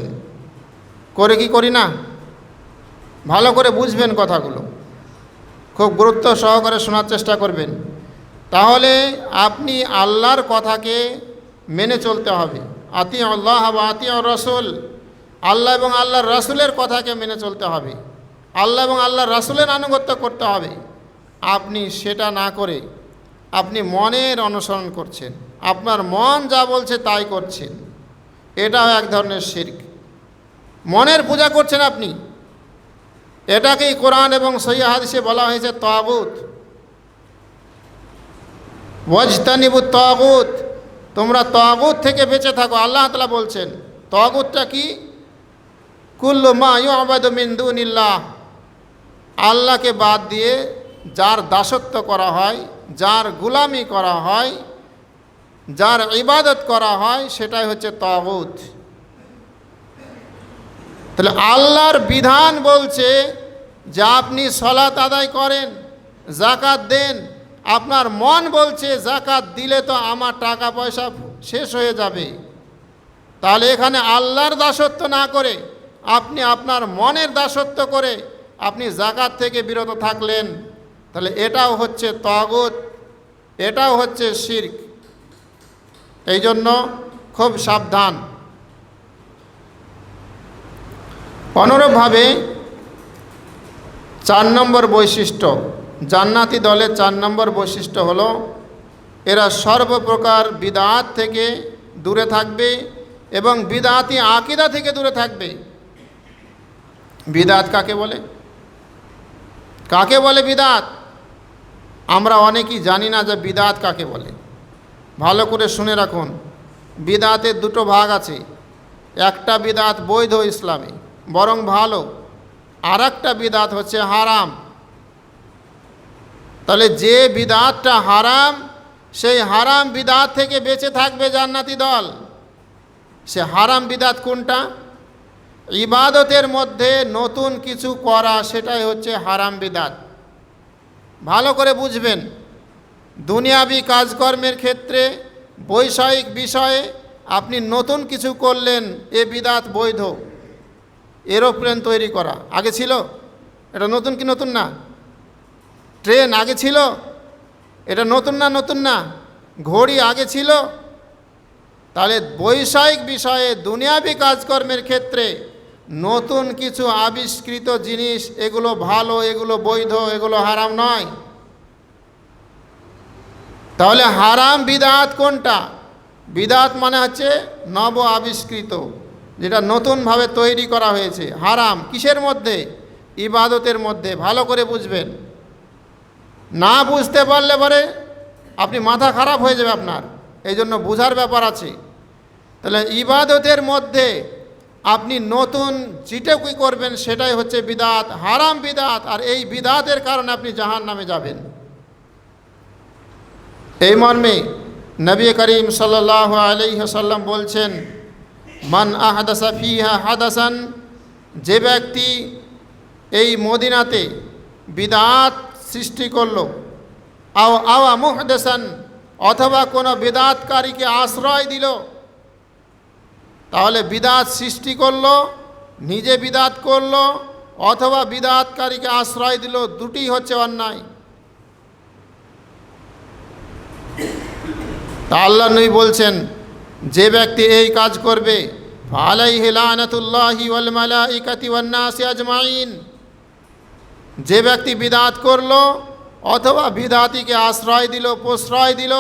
করে কি করি না? ভালো করে বুঝবেন কথাগুলো, খুব গুরুত্ব সহকারে শোনার চেষ্টা করবেন। তাহলে আপনি আল্লাহর কথাকে মেনে চলতে হবে। আতি আল্লাহ বা আতি রাসূল, আল্লাহ এবং আল্লাহর রাসূলের কথাকে মেনে চলতে হবে, আল্লাহ এবং আল্লাহর রাসূলের আনুগত্য করতে হবে। আপনি সেটা না করে আপনি মনের অনুসরণ করছেন, আপনার মন যা বলছে তাই করছেন, এটাও এক ধরনের শিরক। মনের পূজা করছেন আপনি, এটাকেই কোরআন এবং সহিহ হাদিসে বলা হয়েছে তাগুত। ওয়াজতানিবুত তাগুত, তোমরা তাগুত থেকে বেঁচে থাকো। আল্লাহ তাআলা বলছেন তাগুতটা কি? কুল্লু মা ইউআবাদু মিন দুনিল্লাহ, আল্লাহকে বাদ দিয়ে যার দাসত্ব করা হয়, যার গোলামি করা হয়, যার ইবাদত করা হয়, সেটাই হচ্ছে তাগুত। তাহলে আল্লাহর বিধান বলছে যে আপনি সালাত আদায় করেন, যাকাত দেন, আপনার মন বলছে যাকাত দিলে তো আমার টাকা পয়সা শেষ হয়ে যাবে। তাহলে এখানে আল্লাহর দাসত্ব না করে আপনি আপনার মনের দাসত্ব করে আপনি যাকাত থেকে বিরত থাকলেন, তাহলে এটাও হচ্ছে তাগুত, এটাও হচ্ছে শিরক। এই জন্য খুব সাবধান। অনুরূপভাবে 4 নম্বর বৈশিষ্ট্য, জান্নাতি দলের 4 নম্বর বৈশিষ্ট্য হলো এরা সর্বপ্রকার বিদআত থেকে দূরে থাকবে এবং বিদআতি আকীদা থেকে দূরে থাকবে। বিদআত কাকে বলে? কাকে বলে বিদআত? আমরা অনেকেই জানি না যে বিদআত কাকে বলে। ভালো করে শুনে রাখুন, বিদআতের 2টো ভাগ আছে। একটা বিদআত বৈধ ইসলামে, বরং ভালো, আর একটা বিদআত হচ্ছে হারাম। তাহলে যে বিদআতটা হারাম, সেই হারাম বিদআত থেকে বেঁচে থাকবে জান্নাতি দল। সে হারাম বিদআত কোনটা? ইবাদতের মধ্যে নতুন কিছু করা, সেটাই হচ্ছে হারাম বিদআত। ভালো করে বুঝবেন, দুনিয়াবি কাজকর্মের ক্ষেত্রে বৈষয়িক বিষয়ে আপনি নতুন কিছু করলেন, এ বিদআত বৈধ। এরোপ্লেন তৈরি করা আগে ছিল, এটা নতুন কি নতুন না? ট্রেন আগে ছিল, এটা নতুন না? নতুন না। ঘড়ি আগে ছিল। তাহলে বৈষয়িক বিষয়ে দুনিয়াবি কাজকর্মের ক্ষেত্রে নতুন কিছু আবিষ্কৃত জিনিস, এগুলো ভালো, এগুলো বৈধ, এগুলো হারাম নয়। তাহলে হারাম বিদআত কোনটা? বিদআত মানে হচ্ছে নব আবিষ্কৃত, যেটা নতুনভাবে তৈরি করা হয়েছে। হারাম কিসের মধ্যে? ইবাদতের মধ্যে। ভালো করে বুঝবেন, না বুঝতে পারলে পরে আপনি মাথা খারাপ হয়ে যাবে আপনার, এই জন্য বুঝার ব্যাপার আছে। তাহলে ইবাদতের মধ্যে আপনি নতুন যেটা কি করবেন সেটাই হচ্ছে বিদআত, হারাম বিদআত। আর এই বিদআতের কারণে আপনি জাহান্নামে যাবেন। এই মর্মে নবী করিম সাল্লাল্লাহু আলাইহি ওয়াসাল্লাম বলছেন, মান আহদাসা ফিহা হাদাসান, যে ব্যক্তি এই মদিনাতে বিদআত সৃষ্টি করলো, আওয়া মুহদাসান, অথবা কোনো বিদআতকারীকে আশ্রয় দিল, তাহলে বিদআত সৃষ্টি করলো, নিজে বিদআত করলো, অথবা বিদআতকারীকে আশ্রয় দিল, দুটি হচ্ছে অন্যায়। তা আল্লাহ নবী বলছেন, যে ব্যক্তি এই কাজ করবে, ফালাইহি লানাতুল্লাহি ওয়াল মালাইকাতি ওয়ান নাসি আজমাইন, যে ব্যক্তি বিদআত করলো অথবা বিদআতিকে আশ্রয় দিল, প্রশ্রয় দিল,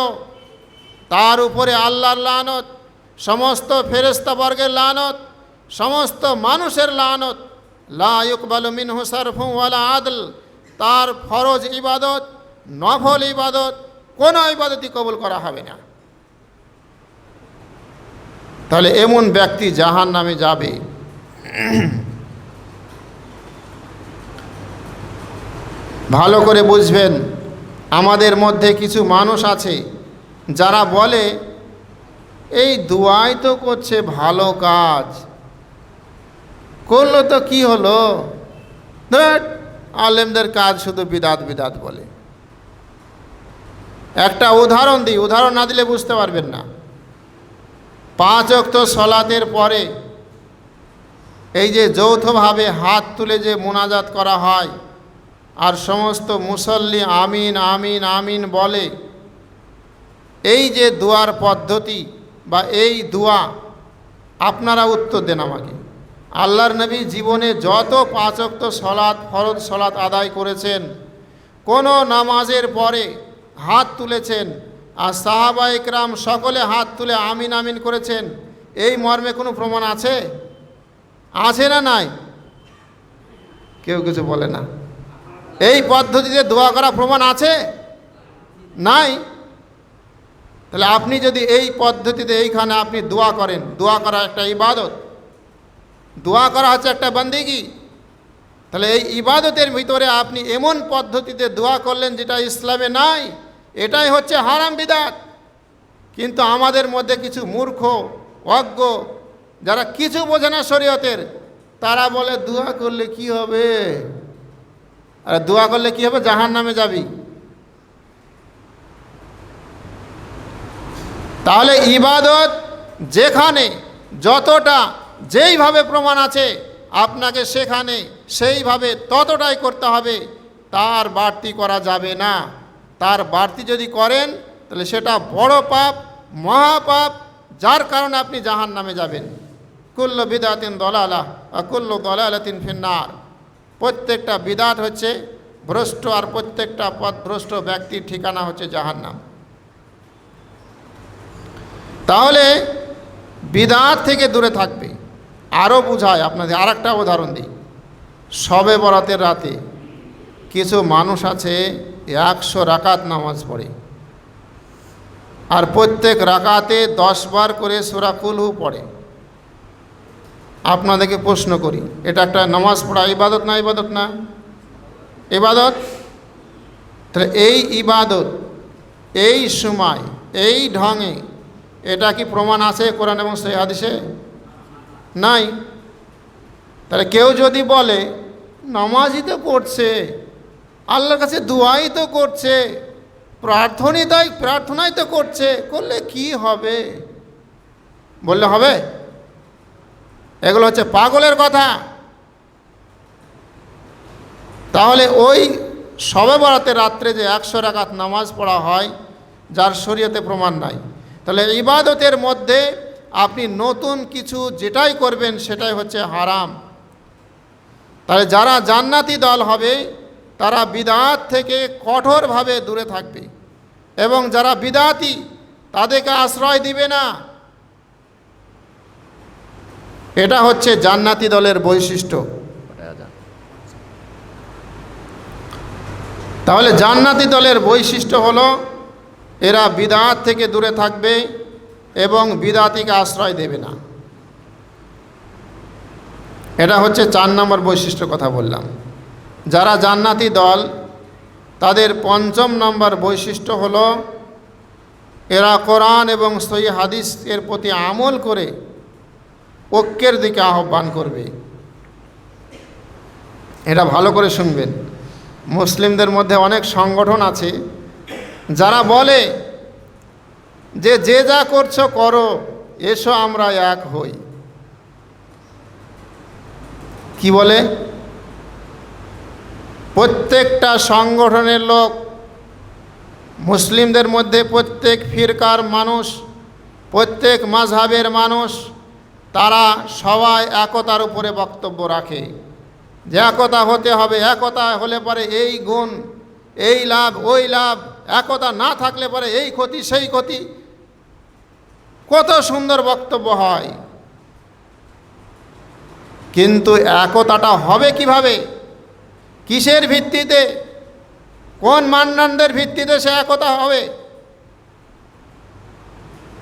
তার উপরে আল্লাহর লানত, সমস্ত ফেরেশতাবর্গের লানত, সমস্ত মানুষের লানত। লা ইউকবালু মিনহু সারফুন ওয়ালা আদল, তার ফরজ ইবাদত, নফল ইবাদত, কোনো ইবাদতই কবুল করা হবে না। তাহলে এমন ব্যক্তি জাহান্নামে যাবে। ভালো করে বুঝবেন, আমাদের মধ্যে কিছু মানুষ আছে যারা বলে, এই দুয়াই তো করছে ভালো কাজ, করলো তো কি হলো, আলেমদের কাজ শুধু বিদআত বিদআত বলে। একটা উদাহরণ দিই, উদাহরণ না দিলে বুঝতে পারবেন না। 5 ওয়াক্ত সলাতের পরে এই যে যৌথভাবে হাত তুলে যে মুনাজাত করা হয়, আর সমস্ত মুসল্লি আমিন আমিন আমিন বলে, এই যে দোয়ার পদ্ধতি বা এই দোয়া, আপনারা উত্তর দেন আমাকে। আল্লাহর নবী জীবনে যত 5 ওয়াক্ত সলাত, ফরজ সলাত আদায় করেছেন, কোনো নামাজের পরে হাত তুলেছেন, আর সাহাবা ইকরাম সকলে হাত তুলে আমিন আমিন করেছেন, এই মর্মে কোনো প্রমাণ আছে? আছে না নাই? কেউ কিছু বলে না। এই পদ্ধতিতে দোয়া করা প্রমাণ আছে? নাই। তাহলে আপনি যদি এই পদ্ধতিতে এইখানে আপনি দোয়া করেন, দোয়া করা একটা ইবাদত, দোয়া করা হচ্ছে একটা বান্দেগি। তাহলে এই ইবাদতের ভিতরে আপনি এমন পদ্ধতিতে দোয়া করলেন যেটা ইসলামে নাই, এটাই হচ্ছে হারাম বিদআত। কিন্তু আমাদের মধ্যে কিছু মূর্খ অজ্ঞ যারা কিছু বোঝে না শরীয়তের, তারা বলে দোয়া করলে কি হবে? আর দোয়া করলে কি হবে? জাহান্নামে যাবি। তাহলে ইবাদত যেখানে যতটা যেইভাবে প্রমাণ আছে, আপনাকে সেখানে সেইভাবে ততটাই করতে হবে, তার বাড়তি করা যাবে না। তার বাড়তি যদি করেন তাহলে সেটা বড় পাপ, মহাপাপ, যার কারণে আপনি জাহান্নামে যাবেন। কুল্লু বিদআতিন দালালাহ ওয়া কুল্লু দালালাতিন ফিন্নার। প্রত্যেকটা বিদআত হচ্ছে ভ্রষ্ট, আর প্রত্যেকটা পথভ্রষ্ট ব্যক্তির ঠিকানা হচ্ছে জাহান্নাম। তাহলে বিদআত থেকে দূরে থাকবে। আরও বুঝায় আপনাদের, আর একটা উদাহরণ দিই। শবে বরাতের রাতে কিছু মানুষ আছে 100 রাকাত নামাজ পড়ে, আর প্রত্যেক রাকাতে 10 বার করে সূরা কুলহু পড়ে। আপনাদেরকে প্রশ্ন করি, এটা একটা নামাজ পড়া ইবাদত না? ইবাদত না? ইবাদত। তাহলে এই ইবাদত এই সময় এই ঢঙে, এটা কি প্রমাণ আছে কোরআন এবং সহিহ হাদিসে? নাই। তাহলে কেউ যদি বলে নামাজই তো পড়ছে, আল্লাহর কাছে দোয়াই তো করছে, প্রার্থনাই তো করছে, করলে কি হবে? বললে হবে? এগুলো হচ্ছে পাগলের কথা। তাহলে ওই শবে বরাতের রাত্রে যে 100 রাকাত নামাজ পড়া হয়, যার শরীয়তে প্রমাণ নাই, তাহলে ইবাদতের মধ্যে আপনি নতুন কিছু যেটাই করবেন সেটাই হচ্ছে হারাম। তাহলে যারা জান্নাতি দল হবে তারা বিদআত থেকে কঠোরভাবে দূরে থাকবে, এবং যারা বিদআতি তাদেরকে আশ্রয় দিবে না। এটা হচ্ছে জান্নাতি দলের বৈশিষ্ট্য। তাহলে জান্নাতি দলের বৈশিষ্ট্য হলো এরা বিদআত থেকে দূরে থাকবে এবং বিদআতিকে আশ্রয় দেবে না। এটা হচ্ছে 4 নম্বর বৈশিষ্ট্য কথা বললাম। যারা জান্নাতি দল তাদের 5ম নম্বর বৈশিষ্ট্য হলো এরা কোরআন এবং সহিহ হাদিসের প্রতি আমল করে ঐক্যের দিকে আহ্বান করবে। এটা ভালো করে শুনবেন। মুসলিমদের মধ্যে অনেক সংগঠন আছে যারা বলে যে যে যা করছো করো, এসো আমরা এক হই। কি বলে? প্রত্যেকটা সংগঠনের লোক, মুসলিমদের মধ্যে প্রত্যেক ফিরকার মানুষ, প্রত্যেক মাযহাবের মানুষ, তারা সবাই একতার উপরে বক্তব্য রাখে যে একতা হতে হবে, একতা হলে পরে এই গুণ, এই লাভ, ওই লাভ, একতা না থাকলে পরে এই ক্ষতি, সেই ক্ষতি। কত সুন্দর বক্তব্য হয়, কিন্তু একতাটা হবে কিভাবে? কিসের ভিত্তিতে? কোন মানদণ্ডের ভিত্তিতে সে একতা হবে?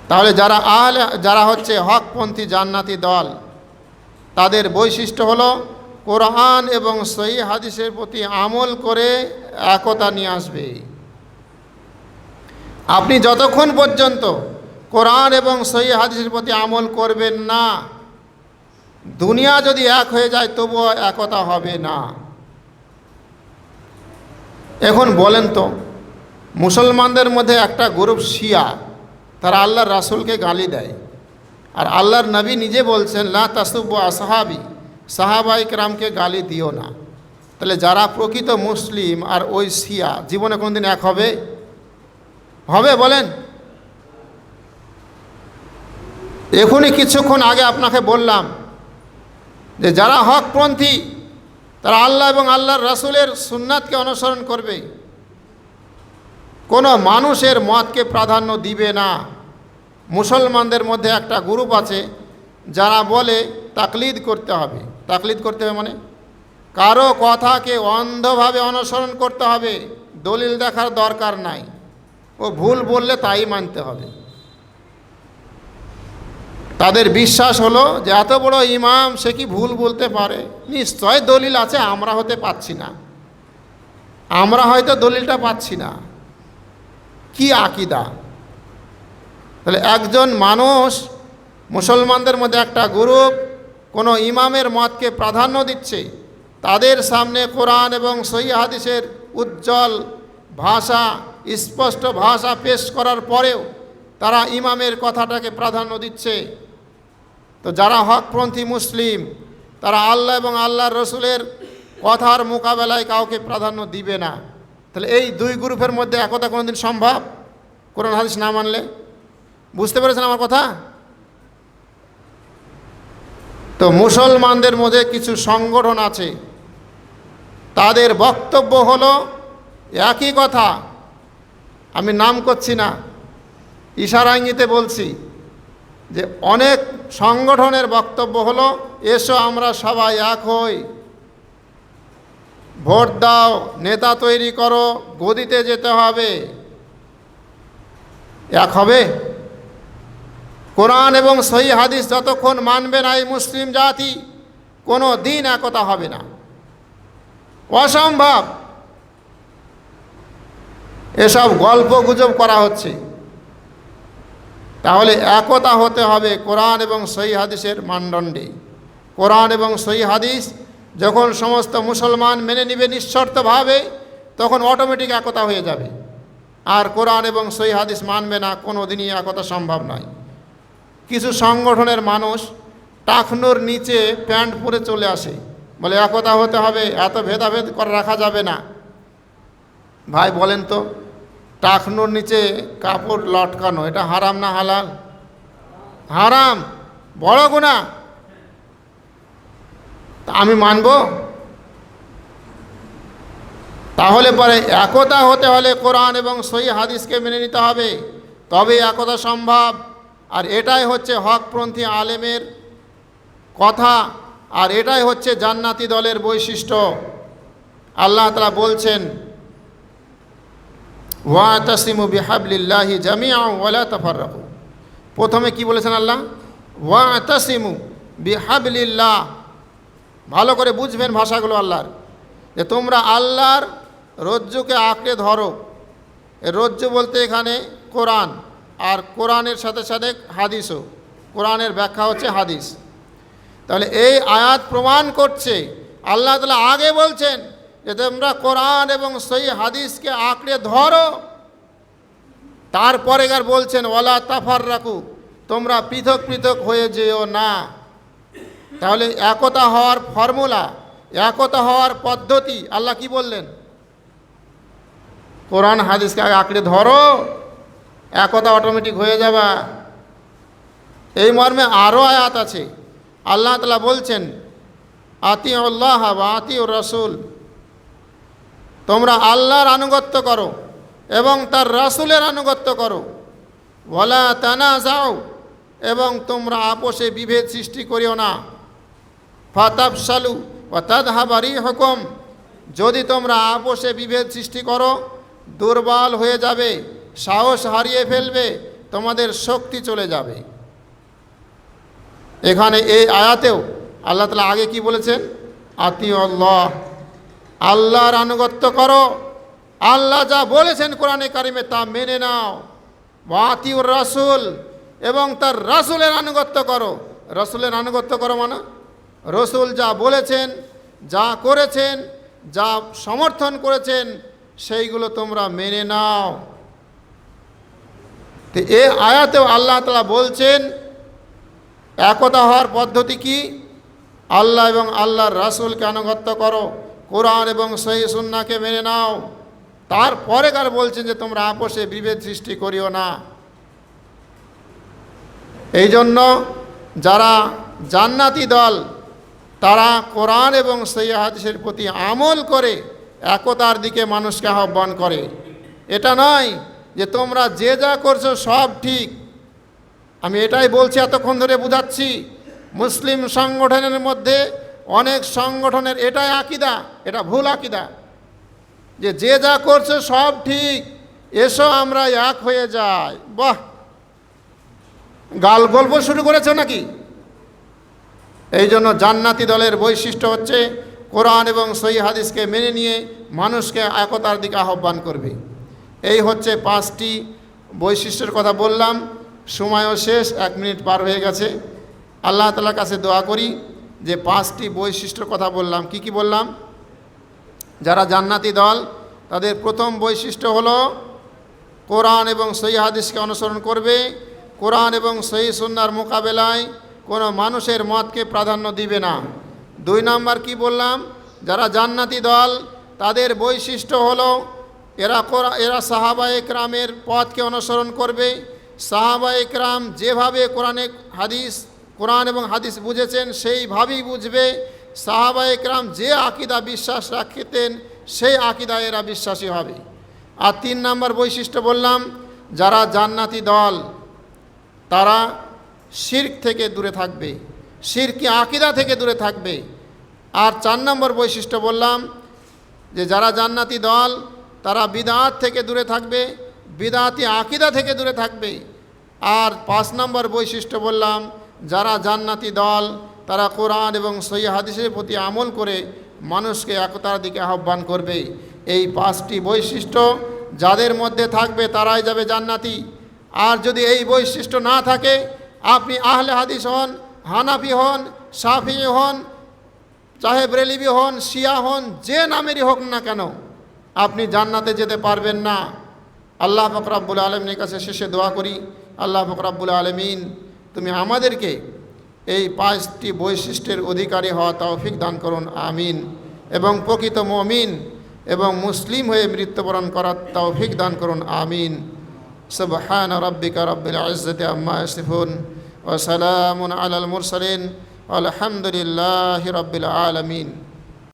তাহলে যারা হচ্ছে হকপন্থী জান্নাতি দল, তাদের বৈশিষ্ট্য হলো কোরআন এবং সহিহ হাদিসের প্রতি আমল করে একতা নিয়ে আসবে। আপনি যতক্ষণ পর্যন্ত কোরআন এবং সহিহ হাদিসের প্রতি আমল করবেন না, দুনিয়া যদি এক হয়ে যায় তবুও একতা হবে না। এখন বলেন তো, মুসলমানদের মধ্যে একটা গ্রুপ শিয়া, তারা আল্লাহর রাসূলকে গালি দেয়, আর আল্লাহর নবী নিজে বলছেন লা তাসুব্বু আসহাবি, সাহাবায়ে কেরামকে গালি দিও না। তাহলে যারা প্রকৃত মুসলিম আর ওই শিয়া জীবনে কোনদিন এক হবে? হবে বলেন? এখনই কিছুক্ষণ আগে আপনাকে বললাম যে যারা হকপন্থী তারা আল্লাহ এবং আল্লাহর রাসূলের সুন্নাতকে অনুসরণ করবে, কোনো মানুষের মতকে প্রাধান্য দিবে না। মুসলমানদের মধ্যে একটা গ্রুপ আছে যারা বলে তাকলিদ করতে হবে। তাকলিদ করতে হবে মানে কারো কথাকে অন্ধভাবে অনুসরণ করতে হবে, দলিল দেখার দরকার নাই, ও ভুল বললে তাই মানতে হবে। তাদের বিশ্বাস হলো যে এত বড় ইমাম, সে কি ভুল বলতে পারে? নিশ্চয় দলিল আছে, আমরা হতে পাচ্ছি না, আমরা হয়তো দলিলটা পাচ্ছি না। কি আকীদা! তাহলে একজন মানুষ, মুসলমানদের মধ্যে একটা গ্রুপ কোনো ইমামের মতকে প্রাধান্য দিচ্ছে, তাদের সামনে কোরআন এবং সহিহ হাদিসের উজ্জ্বল ভাষা, স্পষ্ট ভাষা পেশ করার পরেও তারা ইমামের কথাটাকে প্রাধান্য দিচ্ছে। তো যারা হকপন্থী মুসলিম তারা আল্লাহ এবং আল্লাহর রসুলের কথার মোকাবেলায় কাউকে প্রাধান্য দিবে না। তাহলে এই দুই গ্রুপের মধ্যে একতা কোনোদিন সম্ভব কোরআন হাদিস না মানলে? বুঝতে পেরেছেন আমার কথা? তো মুসলমানদের মধ্যে কিছু সংগঠন আছে, তাদের বক্তব্য হলো একই কথা। আমি নাম করছি না, ইশারা ইঙ্গিতে বলছি যে অনেক সংগঠনের বক্তব্য হলো এসো আমরা সবাই এক হই, ভোট দাও, নেতা তৈরি করো, গদিতে যেতে হবে। এক হবে? কোরআন এবং সহিহ হাদিস যতক্ষণ মানবে না এই মুসলিম জাতি, কোনো দিন একতা হবে না, অসম্ভব। এসব গল্প গুজব করা হচ্ছে। তাহলে একতা হতে হবে কোরআন এবং সহিহ হাদিসের মানদণ্ডে। কোরআন এবং সহিহ হাদিস যখন সমস্ত মুসলমান মেনে নিবে নিঃশর্তভাবে, তখন অটোমেটিক একতা হয়ে যাবে। আর কোরআন এবং সহিহ হাদিস মানবে না, কোনো দিনই একতা সম্ভব নয়। কিছু সংগঠনের মানুষ টাকনোর নিচে প্যান্ট পরে চলে আসে, বলে একতা হতে হবে, এত ভেদাভেদ করে রাখা যাবে না। ভাই বলেন তো, টাকনোর নিচে কাপড় লটকানো এটা হারাম না হালাল? হারাম, বড় গুনাহ। তা আমি মানব? তাহলে পরে একতা হতে হলে কোরআন এবং সহি হাদিসকে মেনে নিতে হবে, তবে একতা সম্ভব। আর এটাই হচ্ছে হকপন্থী আলেমের কথা, আর এটাই হচ্ছে জান্নাতি দলের বৈশিষ্ট্য। আল্লাহ তাআলা বলছেন, ওয়াতাসিমু বিহাবলিল্লাহি জামিআন ওয়ালা তাফাররাকু। প্রথমে কি বলেছেন আল্লাহ? ওয়াতাসিমু বিহাবলিল্লাহ। ভালো করে বুঝবেন ভাষাগুলো আল্লাহর, যে তোমরা আল্লাহর রজ্জুকে আঁকড়ে ধরো। রজ্জু বলতে এখানে কোরআন, আর কোরআনের সাথে সাথে হাদিসও। কোরআনের ব্যাখ্যা হচ্ছে হাদিস। তাহলে এই আয়াত প্রমাণ করছে আল্লাহ তাআলা আগে বলছেন যে তোমরা কোরআন এবং সহি হাদিসকে আঁকড়ে ধরো, তারপরে আর বলছেন ওয়ালা তাফাররাকু, তোমরা পৃথক পৃথক হয়ে যেও না। তাহলে একতা হওয়ার ফর্মুলা, একতা হওয়ার পদ্ধতি আল্লাহ কি বললেন? কোরআন হাদিসকে আঁকড়ে ধরো, একতা অটোমেটিক হয়ে যাবা। এই মর্মে আরও আয়াত আছে। আল্লাহ তাআলা বলছেন, আতিউল্লাহ ওয়া আতিউর রাসূল, তোমরা আল্লাহর আনুগত্য করো এবং তার রাসূলের আনুগত্য করো। ওয়ালা তানাজাউ, এবং তোমরা আপোষে বিভেদ সৃষ্টি করিও না। ফাতাফশালু ওয়া তাযহাবা রিহুকুম, যদি তোমরা আপোষে বিভেদ সৃষ্টি করো দুর্বল হয়ে যাবে, সাহস হারিয়ে ফেলবে, তোমাদের শক্তি চলে যাবে। এখানে এই আয়াতেও আল্লাহ তাআলা আগে কি বলেছেন? আতিউল্লাহ, আল্লাহর আনুগত্য করো, আল্লাহ যা বলেছেন কোরআনে কারিমে তা মেনে নাও। ওয়া আতিউর রাসূল, এবং তার রাসূলের আনুগত্য করো। রাসূলের আনুগত্য করো মানে রাসূল যা বলেছেন, যা করেছেন, যা সমর্থন করেছেন সেইগুলো তোমরা মেনে নাও। তো এই আয়াতেও আল্লাহ তাআলা বলছেন একতা হওয়ার পদ্ধতি কি? আল্লাহ এবং আল্লাহর রাসূলকে আনুগত্য করো, কোরআন এবং সহিহ সুন্নাহকে মেনে নাও। তারপরে কার বলছেন যে তোমরা আপোষে বিভেদ সৃষ্টি করিও না। এই জন্য যারা জান্নাতি দল তারা কোরআন এবং সহিহ হাদিসের প্রতি আমল করে একতার দিকে মানুষকে আহ্বান করে। এটা নয় যে তোমরা যে যা করছো সব ঠিক। আমি এটাই বলছি, এতক্ষণ ধরে বুঝাচ্ছি, মুসলিম সংগঠনের মধ্যে অনেক সংগঠনের এটাই আকিদা, এটা ভুল আকিদা, যে যে যা করছে সব ঠিক, এসো আমরা এক হয়ে যাই। বাহ, গাল গল্প শুরু করেছে নাকি? এই জন্য জান্নাতি দলের বৈশিষ্ট্য হচ্ছে কোরআন এবং সহিহ হাদিসকে মেনে নিয়ে মানুষকে একতার দিকে আহ্বান করবে। এই হচ্ছে 5টি বৈশিষ্ট্যের কথা বললাম। সময়ও শেষ, 1 মিনিট পার হয়ে গেছে। আল্লাহ তাআলার কাছে দোয়া করি যে 5টি বৈশিষ্ট্যের কথা বললাম। কি কি বললাম? যারা জান্নাতি দল তাদের প্রথম বৈশিষ্ট্য হলো কোরআন এবং সহিহ হাদিসকে অনুসরণ করবে, কোরআন এবং সহিহ সুন্নাহর মোকাবেলায় কোনো মানুষের মতকে প্রাধান্য দিবে না। 2 নাম্বার কি বললাম? যারা জান্নাতি দল তাদের বৈশিষ্ট্য হলো এরা সাহাবায়ে কেরামের পথকে অনুসরণ করবে। সাহাবায়ে কেরাম যেভাবে কোরআন এবং হাদিস বুঝেছেন সেইভাবেই বুঝবে। সাহাবায়ে কেরাম যে আকীদা বিশ্বাস রাখতেন সেই আকীদায় এরা বিশ্বাসী হবে। আর 3 নাম্বার বৈশিষ্ট্য বললাম, যারা জান্নাতি দল তারা শিরক থেকে দূরে থাকবে, শিরকি আকীদা থেকে দূরে থাকবে। আর 4 নম্বর বৈশিষ্ট্য বললাম যে যারা জান্নাতি দল তারা বিদআত থেকে দূরে থাকবে, বিদআতি আকীদা থেকে দূরে থাকবে। আর 5 নম্বর বৈশিষ্ট্য বললাম, যারা জান্নাতি দল তারা কোরআন এবং সহিহ হাদিসের প্রতি আমল করে মানুষকে একতার দিকে আহ্বান করবে। এই 5টি বৈশিষ্ট্য যাদের মধ্যে থাকবে তারাই যাবে জান্নাতি। আর যদি এই বৈশিষ্ট্য না থাকে, আপনি আহলে হাদিস হন, হানাফি হন, শাফিঈ হন, চাহে বেরেলভী হন, শিয়া হন, যে নামেরই হোক না কেন, আপনি জান্নাতে যেতে পারবেন না। আল্লাহ পাক রব্বুল আলামিনের কাছে শেষে দোয়া করি, আল্লাহ পাক রব্বুল আলামিন তুমি আমাদেরকে এই 5টি বৈশিষ্ট্যের অধিকারী হওয়া তৌফিক দান করুন, আমিন। এবং প্রকৃত মুমিন এবং মুসলিম হয়ে মৃত্যুবরণ করার তৌফিক দান করুন, আমিন। সুবহান রাব্বিকা রাব্বিল ইজ্জাতি আম্মা ইয়াসিফুন ওয়া সালামুন আলাল মুরসালিন আলহামদুলিল্লাহি রাব্বিল আলামিন।